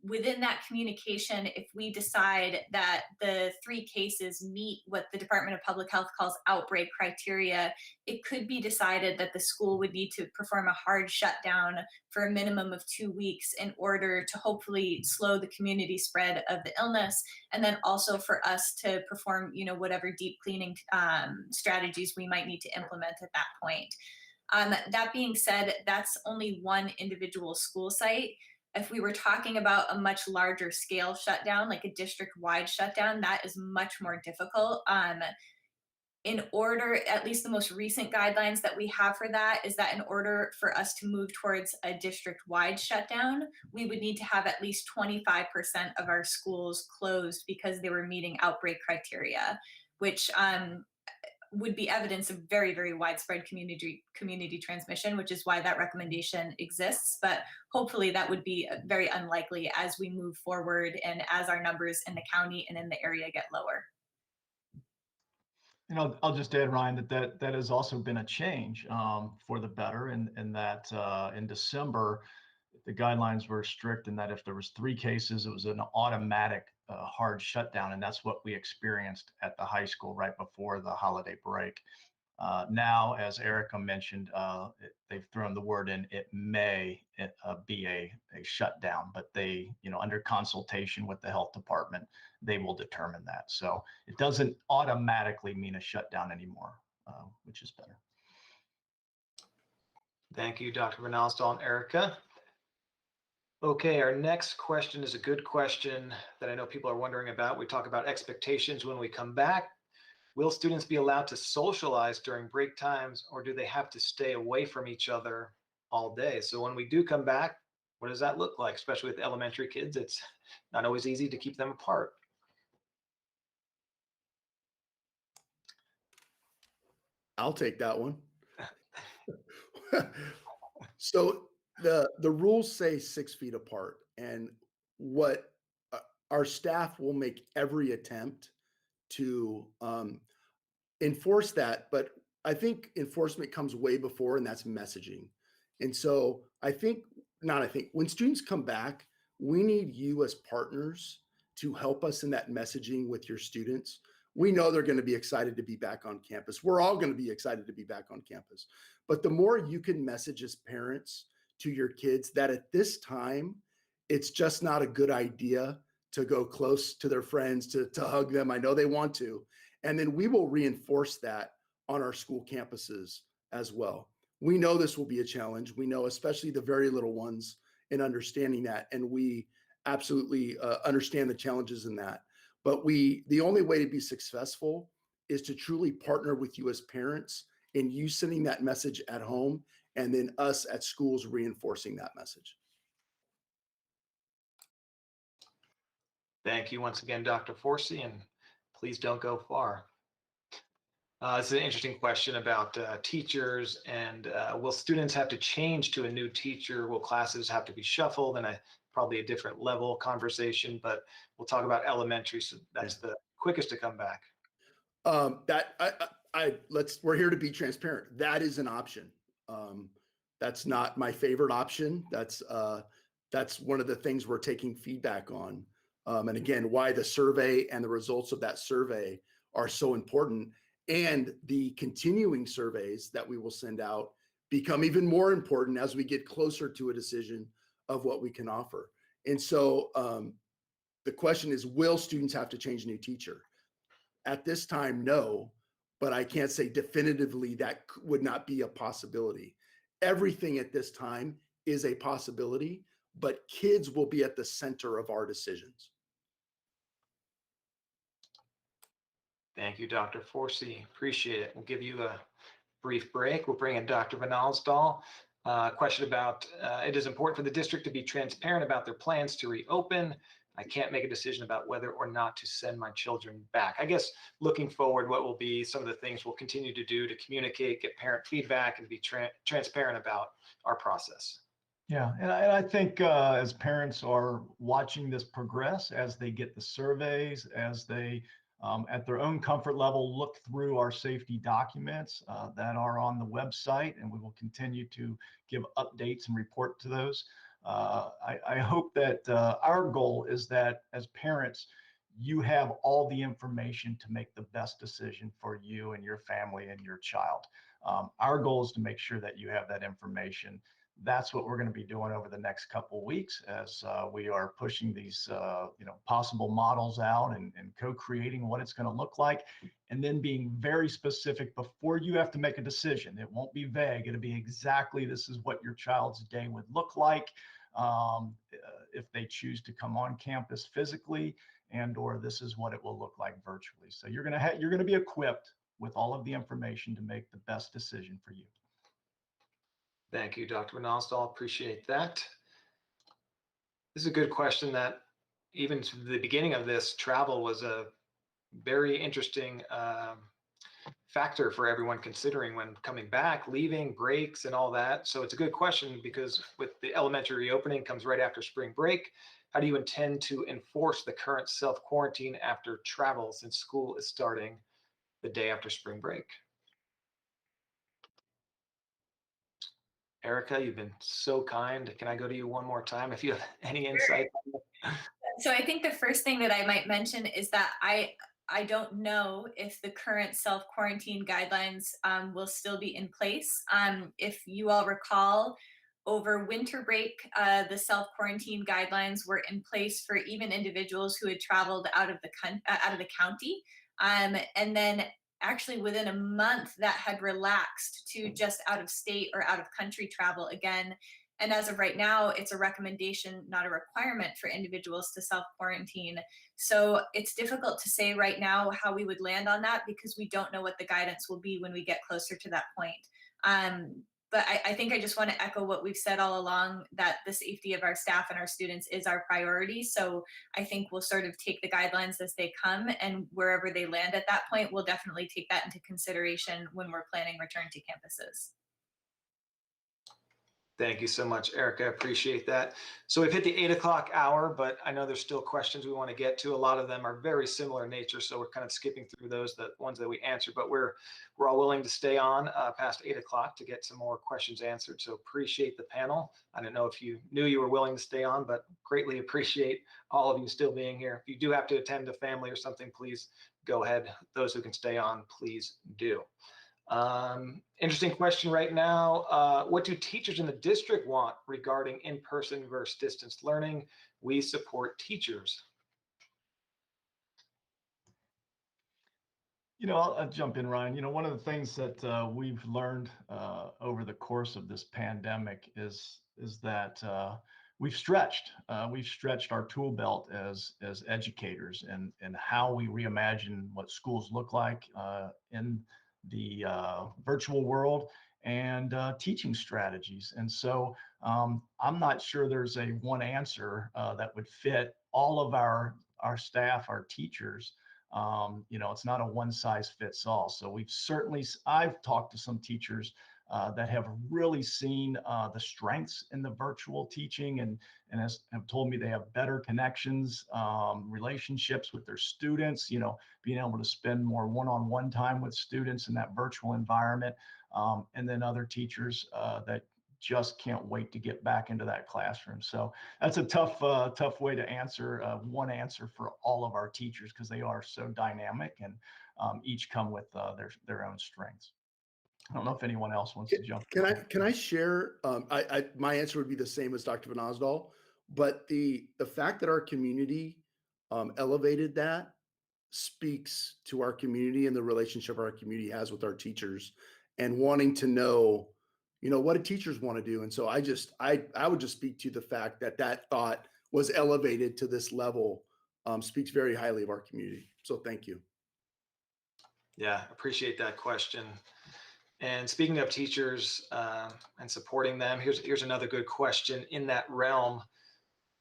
Within that communication, if we decide that the 3 cases meet what the Department of Public Health calls outbreak criteria, it could be decided that the school would need to perform a hard shutdown for a minimum of 2 weeks in order to hopefully slow the community spread of the illness, and then also for us to perform, whatever deep cleaning strategies we might need to implement at that point. That being said, that's only one individual school site. If we were talking about a much larger scale shutdown, like a district-wide shutdown, that is much more difficult. In order, at least the most recent guidelines that we have for that is that in order for us to move towards a district-wide shutdown, we would need to have at least 25% of our schools closed because they were meeting outbreak criteria, which would be evidence of very, very widespread community transmission, which is why that recommendation exists. But hopefully that would be very unlikely as we move forward and as our numbers in the county and in the area get lower. I'll just add, Ryan, that has also been a change for the better, in that in December, the guidelines were strict in that if there was 3 cases, it was an automatic hard shutdown, and that's what we experienced at the high school right before the holiday break. Now, as Erica mentioned, they've thrown the word in, it may be a shutdown, but they, under consultation with the health department, they will determine that. So it doesn't automatically mean a shutdown anymore, which is better. Thank you, Dr. Bernalstal and Erica. Okay, our next question is a good question that I know people are wondering about. We talk about expectations when we come back. Will students be allowed to socialize during break times, or do they have to stay away from each other all day? So when we do come back, what does that look like? Especially with elementary kids, it's not always easy to keep them apart. I'll take that one. So the rules say 6 feet apart, and what our staff will make every attempt to enforce that, but I think enforcement comes way before, and that's messaging. And so when students come back, we need you as partners to help us in that messaging with your students. We know they're going to be excited to be back on campus. We're all going to be excited to be back on campus. But the more you can message as parents to your kids that at this time, it's just not a good idea to go close to their friends, to hug them. I know they want to. And then we will reinforce that on our school campuses as well. We know this will be a challenge. We know, especially the very little ones, in understanding that. And we absolutely understand the challenges in that. But the only way to be successful is to truly partner with you as parents in you sending that message at home, and then us at schools reinforcing that message. Thank you once again, Dr. Forsey, and please don't go far. This is an interesting question about teachers, and will students have to change to a new teacher? Will classes have to be shuffled? And probably a different level conversation, but we'll talk about elementary. So that's the quickest to come back. We're here to be transparent. That is an option. That's not my favorite option. That's one of the things we're taking feedback on. And again, why the survey and the results of that survey are so important, and the continuing surveys that we will send out become even more important as we get closer to a decision of what we can offer. And so the question is, will students have to change a new teacher? At this time, no, but I can't say definitively that would not be a possibility. Everything at this time is a possibility, but kids will be at the center of our decisions. Thank you, Dr. Forsey. Appreciate it. We'll give you a brief break. We'll bring in Dr. Van Alsdahl. Question about, it is important for the district to be transparent about their plans to reopen. I can't make a decision about whether or not to send my children back. I guess looking forward, what will be some of the things we'll continue to do to communicate, get parent feedback, and be transparent about our process. Yeah, and I think as parents are watching this progress, as they get the surveys, as they at their own comfort level look through our safety documents that are on the website, and we will continue to give updates and report to those. I hope that our goal is that as parents, you have all the information to make the best decision for you and your family and your child. Our goal is to make sure that you have that information. That's what we're going to be doing over the next couple of weeks as we are pushing these possible models out and co-creating what it's going to look like, and then being very specific before you have to make a decision. It won't be vague. It'll be exactly, this is what your child's day would look like if they choose to come on campus physically, and or this is what it will look like virtually. So you're going to be equipped with all of the information to make the best decision for you. Thank you, Dr. Van Alsdahl. Appreciate that. This is a good question that even to the beginning of this, travel was a very interesting factor for everyone considering when coming back, leaving, breaks, and all that. So it's a good question because with the elementary reopening comes right after spring break. How do you intend to enforce the current self-quarantine after travel since school is starting the day after spring break? Erica, you've been so kind. Can I go to you one more time if you have any insight? So I think the first thing that I might mention is that I don't know if the current self-quarantine guidelines will still be in place. If you all recall, over winter break, the self-quarantine guidelines were in place for even individuals who had traveled out of the county. And then actually within a month that had relaxed to just out of state or out of country travel again. And as of right now, it's a recommendation, not a requirement for individuals to self-quarantine. So it's difficult to say right now how we would land on that because we don't know what the guidance will be when we get closer to that point. But I think I just want to echo what we've said all along, that the safety of our staff and our students is our priority. So I think we'll sort of take the guidelines as they come, and wherever they land at that point, we'll definitely take that into consideration when we're planning return to campuses. Thank you so much, Erica. I appreciate that. So we've hit the 8 o'clock hour, but I know there's still questions we want to get to. A lot of them are very similar in nature, so we're kind of skipping through those, the ones that we answered. But we're all willing to stay on past 8 o'clock to get some more questions answered. So appreciate the panel. I don't know if you knew you were willing to stay on, but greatly appreciate all of you still being here. If you do have to attend to family or something, please go ahead. Those who can stay on, please do. Interesting question right now. What do teachers in the district want regarding in-person versus distance learning? We support teachers. I'll jump in, Ryan. One of the things that we've learned over the course of this pandemic is that we've stretched our tool belt as educators, and how we reimagine what schools look like in the virtual world, and teaching strategies. And so I'm not sure there's a one answer that would fit all of our staff, our teachers. It's not a one size fits all. So I've talked to some teachers that have really seen the strengths in the virtual teaching, and have told me they have better connections, relationships with their students, being able to spend more one-on-one time with students in that virtual environment. And then other teachers that just can't wait to get back into that classroom. So that's a tough way to answer, one answer for all of our teachers, because they are so dynamic, and each come with their own strengths. I don't know if anyone else wants to jump in. Can I share? My answer would be the same as Dr. Van Osdal, but the fact that our community elevated that speaks to our community and the relationship our community has with our teachers, and wanting to know, what do teachers want to do? And so I would just speak to the fact that that thought was elevated to this level, speaks very highly of our community. So thank you. Yeah, appreciate that question. And speaking of teachers and supporting them, here's another good question in that realm.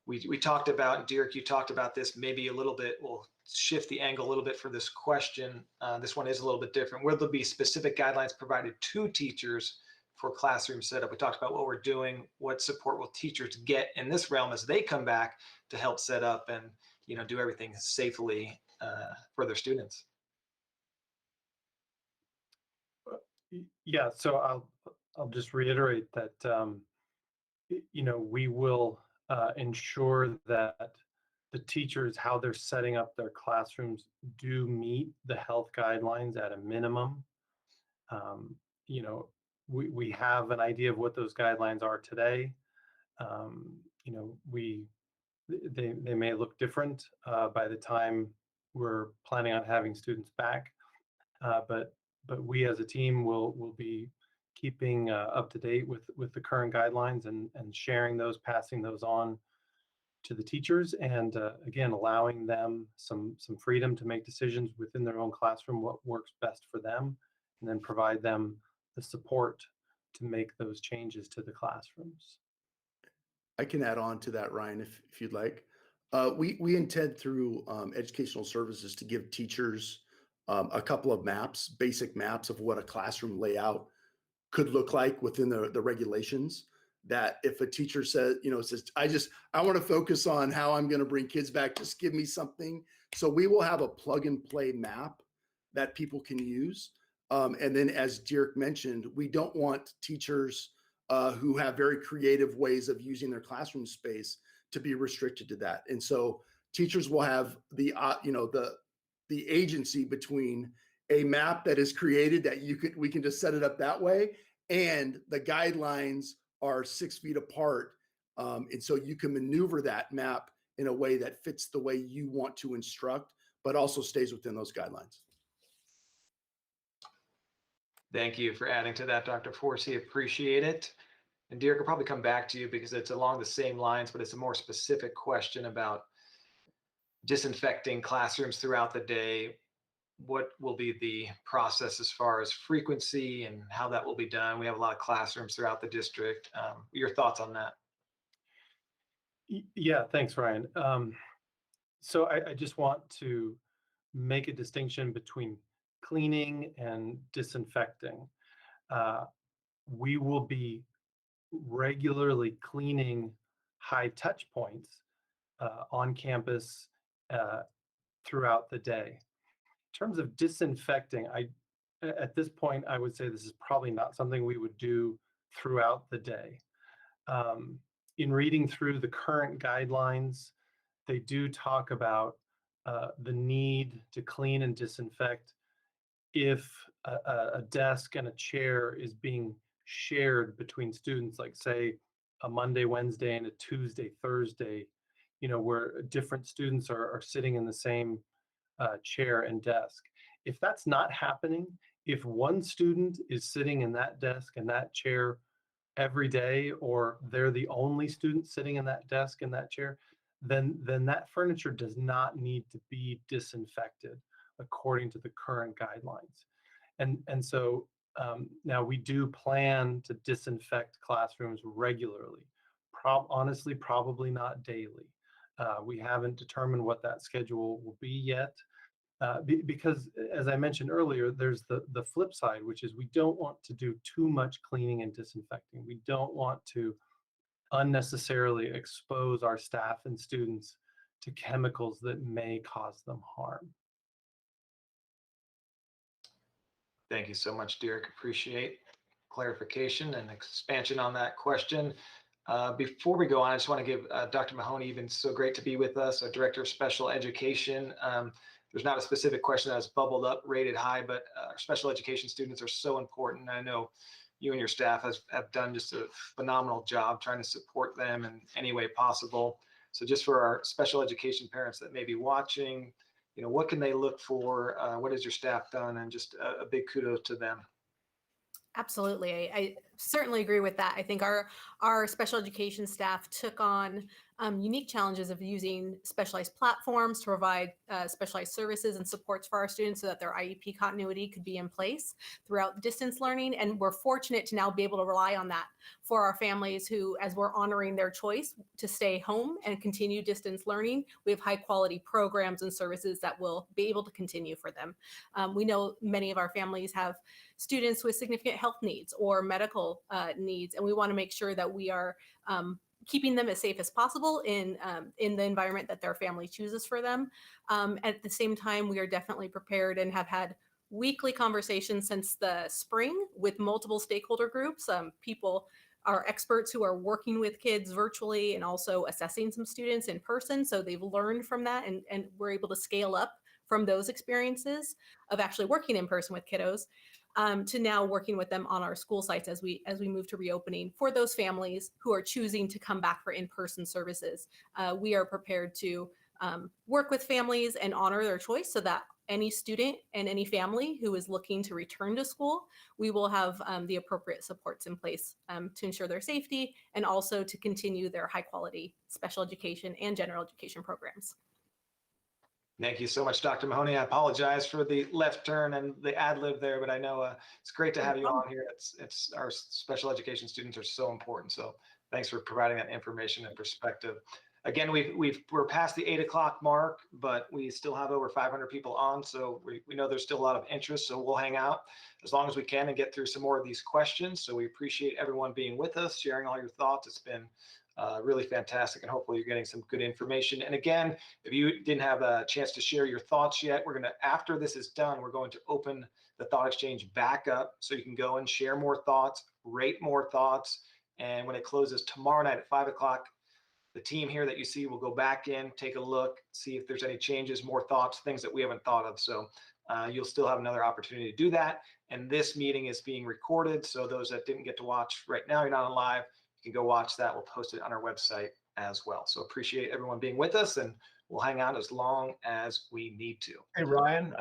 We talked about, Dirk, you talked about this maybe a little bit. We'll shift the angle a little bit for this question. This one is a little bit different. Will there be specific guidelines provided to teachers for classroom setup? We talked about what we're doing. What support will teachers get in this realm as they come back to help set up and do everything safely for their students? Yeah, so I'll just reiterate that we will ensure that the teachers, how they're setting up their classrooms, do meet the health guidelines at a minimum. We have an idea of what those guidelines are today. They may look different by the time we're planning on having students back, but we as a team will be keeping up to date with the current guidelines, and sharing those, passing those on to the teachers, and again, allowing them some freedom to make decisions within their own classroom, what works best for them, and then provide them the support to make those changes to the classrooms. I can add on to that, Ryan, if you'd like. We intend through educational services to give teachers a couple of maps, basic maps of what a classroom layout could look like within the regulations. That if a teacher says, I want to focus on how I'm going to bring kids back, just give me something. So we will have a plug and play map that people can use. And then, as Dirk mentioned, we don't want teachers who have very creative ways of using their classroom space to be restricted to that. And so teachers will have the agency between a map that is created that we can just set it up that way, and the guidelines are 6 feet apart. And so you can maneuver that map in a way that fits the way you want to instruct, but also stays within those guidelines. Thank you for adding to that, Dr. Forsey. Appreciate it. And Dirk, will probably come back to you because it's along the same lines, but it's a more specific question about disinfecting classrooms throughout the day. What will be the process as far as frequency and how that will be done? We have a lot of classrooms throughout the district. Your thoughts on that? Yeah, thanks, Ryan. So I just want to make a distinction between cleaning and disinfecting. We will be regularly cleaning high touch points on campus throughout the day. In terms of disinfecting, at this point, I would say this is probably not something we would do throughout the day. In reading through the current guidelines, they do talk about the need to clean and disinfect if a desk and a chair is being shared between students, like say a Monday, Wednesday, and a Tuesday, Thursday, where different students are sitting in the same chair and desk. If that's not happening, if one student is sitting in that desk and that chair every day, or they're the only student sitting in that desk and that chair, then that furniture does not need to be disinfected according to the current guidelines. And so now we do plan to disinfect classrooms regularly. Honestly, probably not daily. We haven't determined what that schedule will be yet. Because as I mentioned earlier, there's the flip side, which is we don't want to do too much cleaning and disinfecting. We don't want to unnecessarily expose our staff and students to chemicals that may cause them harm. Thank you so much, Derek. Appreciate clarification and expansion on that question. Before we go on, I just want to give Dr. Mahoney, you've been so great to be with us, our Director of Special Education. There's not a specific question that's bubbled up, rated high, but our special education students are so important. I know you and your staff have done just a phenomenal job trying to support them in any way possible. So just for our special education parents that may be watching, what can they look for? What has your staff done? And just a big kudos to them. Absolutely. I certainly agree with that. I think our special education staff took on unique challenges of using specialized platforms to provide specialized services and supports for our students so that their IEP continuity could be in place throughout distance learning. And we're fortunate to now be able to rely on that for our families who, as we're honoring their choice to stay home and continue distance learning, we have high quality programs and services that will be able to continue for them. We know many of our families have students with significant health needs or medical needs, and we want to make sure that we are keeping them as safe as possible in the environment that their family chooses for them. At the same time, we are definitely prepared and have had weekly conversations since the spring with multiple stakeholder groups, people are experts who are working with kids virtually and also assessing some students in person. So they've learned from that, and we're able to scale up from those experiences of actually working in person with kiddos to now working with them on our school sites as we move to reopening for those families who are choosing to come back for in-person services. We are prepared to work with families and honor their choice so that any student and any family who is looking to return to school, we will have the appropriate supports in place to ensure their safety and also to continue their high quality special education and general education programs. Thank you so much, Dr. Mahoney. I apologize for the left turn and the ad lib there, but I know it's great to have you on here. It's our special education students are so important. So thanks for providing that information and perspective. Again, we're past the 8 o'clock mark, but we still have over 500 people on. So we know there's still a lot of interest. So we'll hang out as long as we can and get through some more of these questions. So we appreciate everyone being with us, sharing all your thoughts. It's been really fantastic, and hopefully you're getting some good information. And again, if you didn't have a chance to share your thoughts yet, after this is done, we're going to open the Thought Exchange back up so you can go and share more thoughts, rate more thoughts. And when it closes tomorrow night at 5 o'clock, the team here that you see will go back in, take a look, see if there's any changes, more thoughts, things that we haven't thought of. So you'll still have another opportunity to do that. And this meeting is being recorded. So those that didn't get to watch right now, you're not on live, you can go watch that. We'll post it on our website as well. So appreciate everyone being with us, and we'll hang out as long as we need to. Hey, Ryan,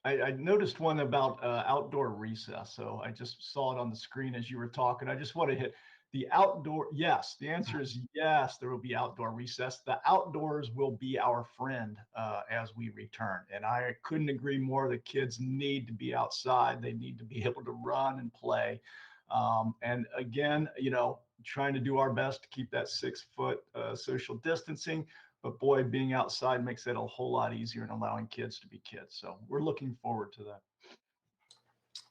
I noticed one about outdoor recess. So I just saw it on the screen as you were talking. I just want to hit the outdoor. Yes, the answer is yes, there will be outdoor recess. The outdoors will be our friend as we return. And I couldn't agree more. The kids need to be outside. They need to be able to run and play. And again, trying to do our best to keep that 6-foot social distancing. But boy, being outside makes that a whole lot easier and allowing kids to be kids. So we're looking forward to that.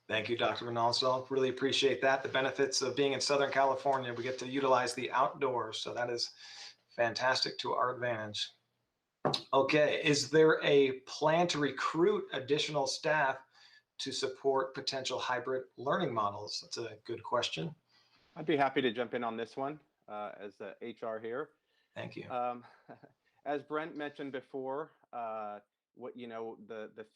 Thank you, Dr. Ronaldo. Really appreciate that. The benefits of being in Southern California, we get to utilize the outdoors. So that is fantastic to our advantage. Okay, is there a plan to recruit additional staff to support potential hybrid learning models? That's a good question. I'd be happy to jump in on this one as the HR here. Thank you. As Brent mentioned before, the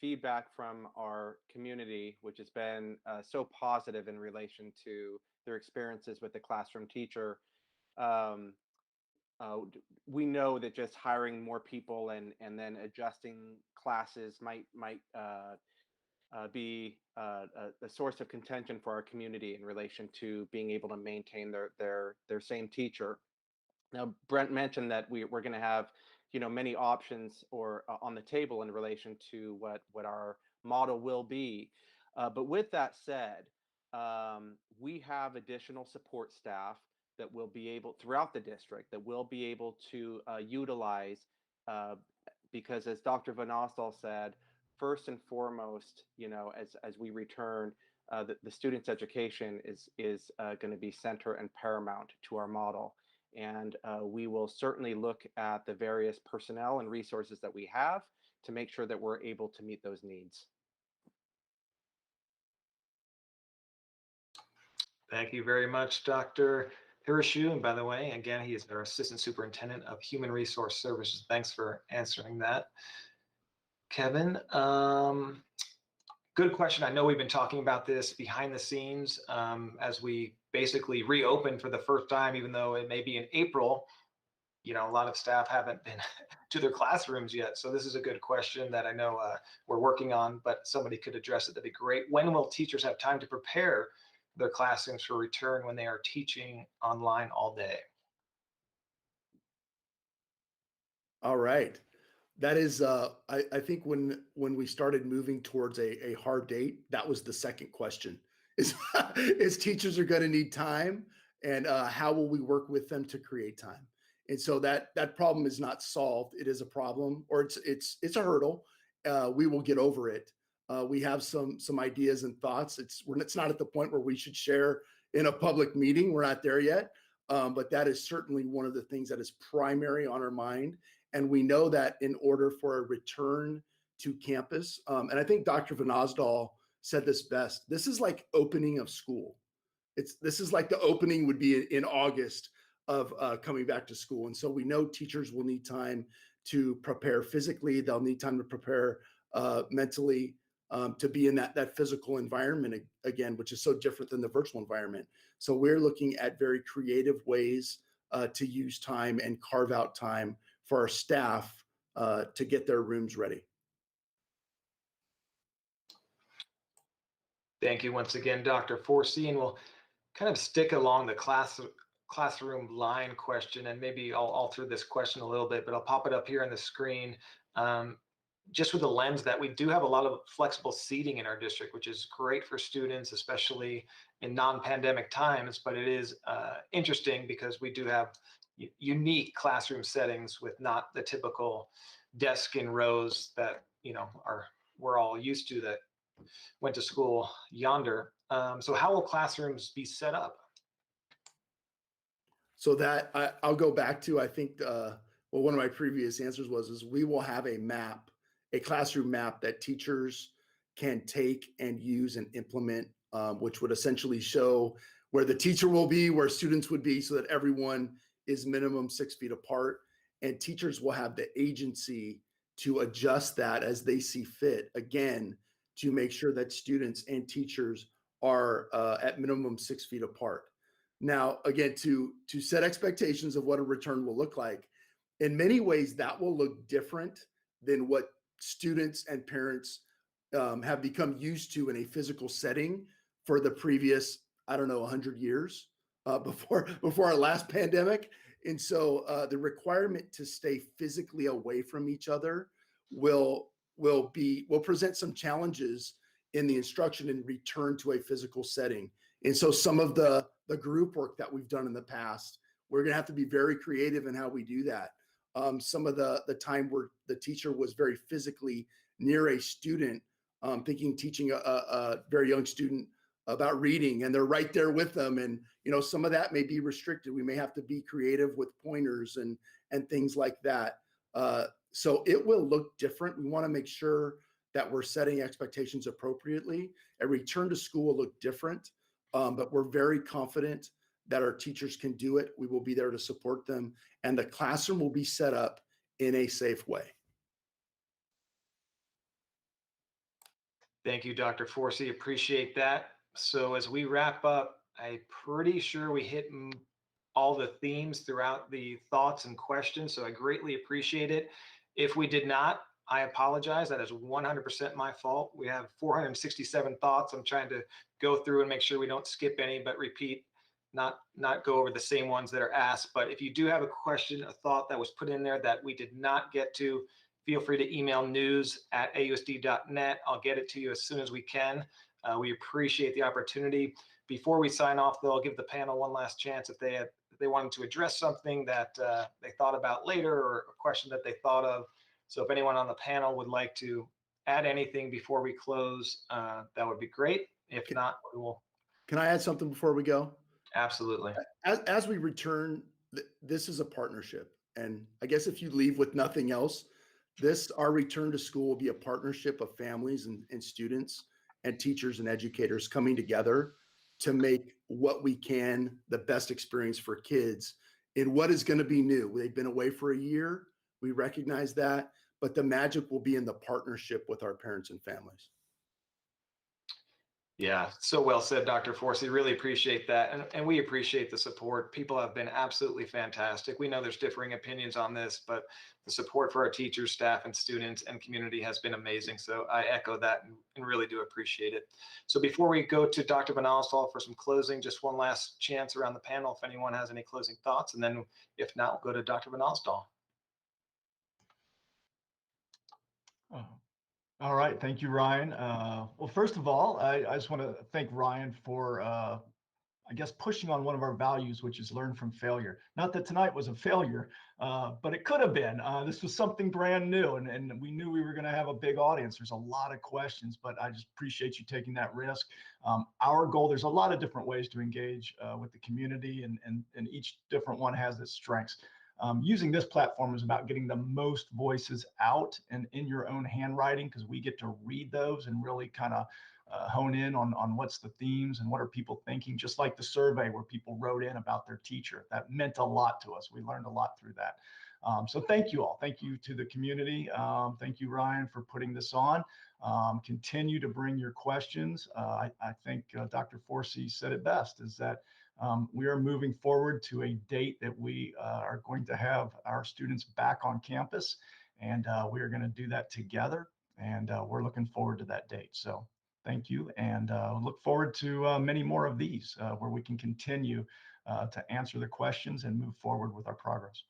feedback from our community, which has been so positive in relation to their experiences with the classroom teacher, we know that just hiring more people and then adjusting classes might be a source of contention for our community in relation to being able to maintain their same teacher. Now, Brent mentioned that we're going to have, many options or on the table in relation to what our model will be. But with that said, we have additional support staff that will be able throughout the district that will be able to utilize because, as Dr. Van Osdal said, first and foremost, as we return, the student's education is going to be center and paramount to our model. And we will certainly look at the various personnel and resources that we have to make sure that we're able to meet those needs. Thank you very much, Dr. Hiroshu. And by the way, again, he is our Assistant Superintendent of Human Resource Services. Thanks for answering that. Kevin, good question. I know we've been talking about this behind the scenes as we basically reopen for the first time, even though it may be in April. A lot of staff haven't been to their classrooms yet. So this is a good question that I know we're working on, but somebody could address it. That'd be great. When will teachers have time to prepare their classrooms for return when they are teaching online all day? All right. That is, I think when we started moving towards a hard date, that was the second question is teachers are going to need time, and how will we work with them to create time? And so that problem is not solved. It is a problem, or it's a hurdle. We will get over it. We have some ideas and thoughts. It's not at the point where we should share in a public meeting. We're not there yet, but that is certainly one of the things that is primary on our mind. And we know that in order for a return to campus, and I think Dr. Van Osdal said this best, this is like opening of school. This is like the opening would be in August of coming back to school. And so we know teachers will need time to prepare physically. They'll need time to prepare mentally to be in that physical environment again, which is so different than the virtual environment. So we're looking at very creative ways to use time and carve out time for our staff to get their rooms ready. Thank you once again, Dr. Forsey, and we'll kind of stick along the classroom line question, and maybe I'll alter this question a little bit, but I'll pop it up here on the screen. Just with the lens that we do have a lot of flexible seating in our district, which is great for students, especially in non-pandemic times, but it is interesting because we do have unique classroom settings with not the typical desk in rows that we're all used to that went to school yonder. So how will classrooms be set up? So that I'll go back to, I think, one of my previous answers is we will have a classroom map that teachers can take and use and implement, which would essentially show where the teacher will be, where students would be, so that everyone is minimum 6 feet apart. And teachers will have the agency to adjust that as they see fit, again, to make sure that students and teachers are at minimum 6 feet apart. Now, again, to set expectations of what a return will look like, in many ways, that will look different than what students and parents have become used to in a physical setting for the previous, 100 years before our last pandemic. And so the requirement to stay physically away from each other will present some challenges in the instruction and return to a physical setting. And so some of the group work that we've done in the past, we're going to have to be very creative in how we do that. Some of the time where the teacher was very physically near a student thinking teaching a very young student about reading, and they're right there with them. And some of that may be restricted. We may have to be creative with pointers and things like that. So it will look different. We want to make sure that we're setting expectations appropriately. A return to school will look different, but we're very confident that our teachers can do it. We will be there to support them, and the classroom will be set up in a safe way. Thank you, Dr. Forsey. Appreciate that. So as we wrap up, I'm pretty sure we hit all the themes throughout the thoughts and questions. So I greatly appreciate it. If we did not, I apologize. That is 100% my fault. We have 467 thoughts. I'm trying to go through and make sure we don't skip any, but repeat, not go over the same ones that are asked. But if you do have a question, a thought that was put in there that we did not get to, feel free to email news@ausd.net. I'll get it to you as soon as we can. We appreciate the opportunity. Before we sign off, though, I'll give the panel one last chance if they wanted to address something that they thought about later, or a question that they thought of. So if anyone on the panel would like to add anything before we close, that would be great. If not, we will. Can I add something before we go? Absolutely. As we return, this is a partnership. And I guess if you leave with nothing else, our return to school will be a partnership of families and students and teachers and educators coming together to make what we can the best experience for kids in what is going to be new. They've been away for a year. We recognize that, but the magic will be in the partnership with our parents and families. Yeah, so well said, Dr. Forsey. Really appreciate that. And we appreciate the support. People have been absolutely fantastic. We know there's differing opinions on this, but the support for our teachers, staff, and students and community has been amazing. So I echo that and really do appreciate it. So before we go to Dr. Van Alstall for some closing, just one last chance around the panel if anyone has any closing thoughts. And then if not, we'll go to Dr. Van Alstall. All right. Thank you, Ryan. Well, first of all, I just want to thank Ryan for, I guess, pushing on one of our values, which is learn from failure. Not that tonight was a failure, but it could have been. This was something brand new, and we knew we were going to have a big audience. There's a lot of questions, but I just appreciate you taking that risk. Our goal, there's a lot of different ways to engage with the community, and each different one has its strengths. Using this platform is about getting the most voices out and in your own handwriting, because we get to read those and really kind of hone in on what's the themes and what are people thinking, just like the survey where people wrote in about their teacher. That meant a lot to us. We learned a lot through that. So thank you all. Thank you to the community. Thank you, Ryan, for putting this on. Continue to bring your questions. I think Dr. Forsey said it best, is that we are moving forward to a date that we are going to have our students back on campus, and we are going to do that together, and we're looking forward to that date. So thank you, and look forward to many more of these where we can continue to answer the questions and move forward with our progress.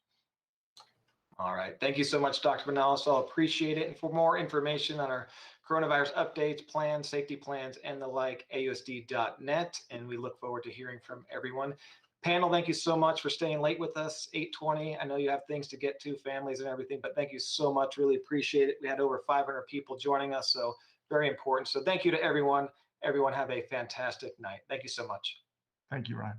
All right. Thank you so much, Dr. Van Alstall. Appreciate it. And for more information on our coronavirus updates, plans, safety plans, and the like, AUSD.net. And we look forward to hearing from everyone. Panel, thank you so much for staying late with us, 8:20. I know you have things to get to, families and everything, but thank you so much. Really appreciate it. We had over 500 people joining us, so very important. So thank you to everyone. Everyone have a fantastic night. Thank you so much. Thank you, Ryan.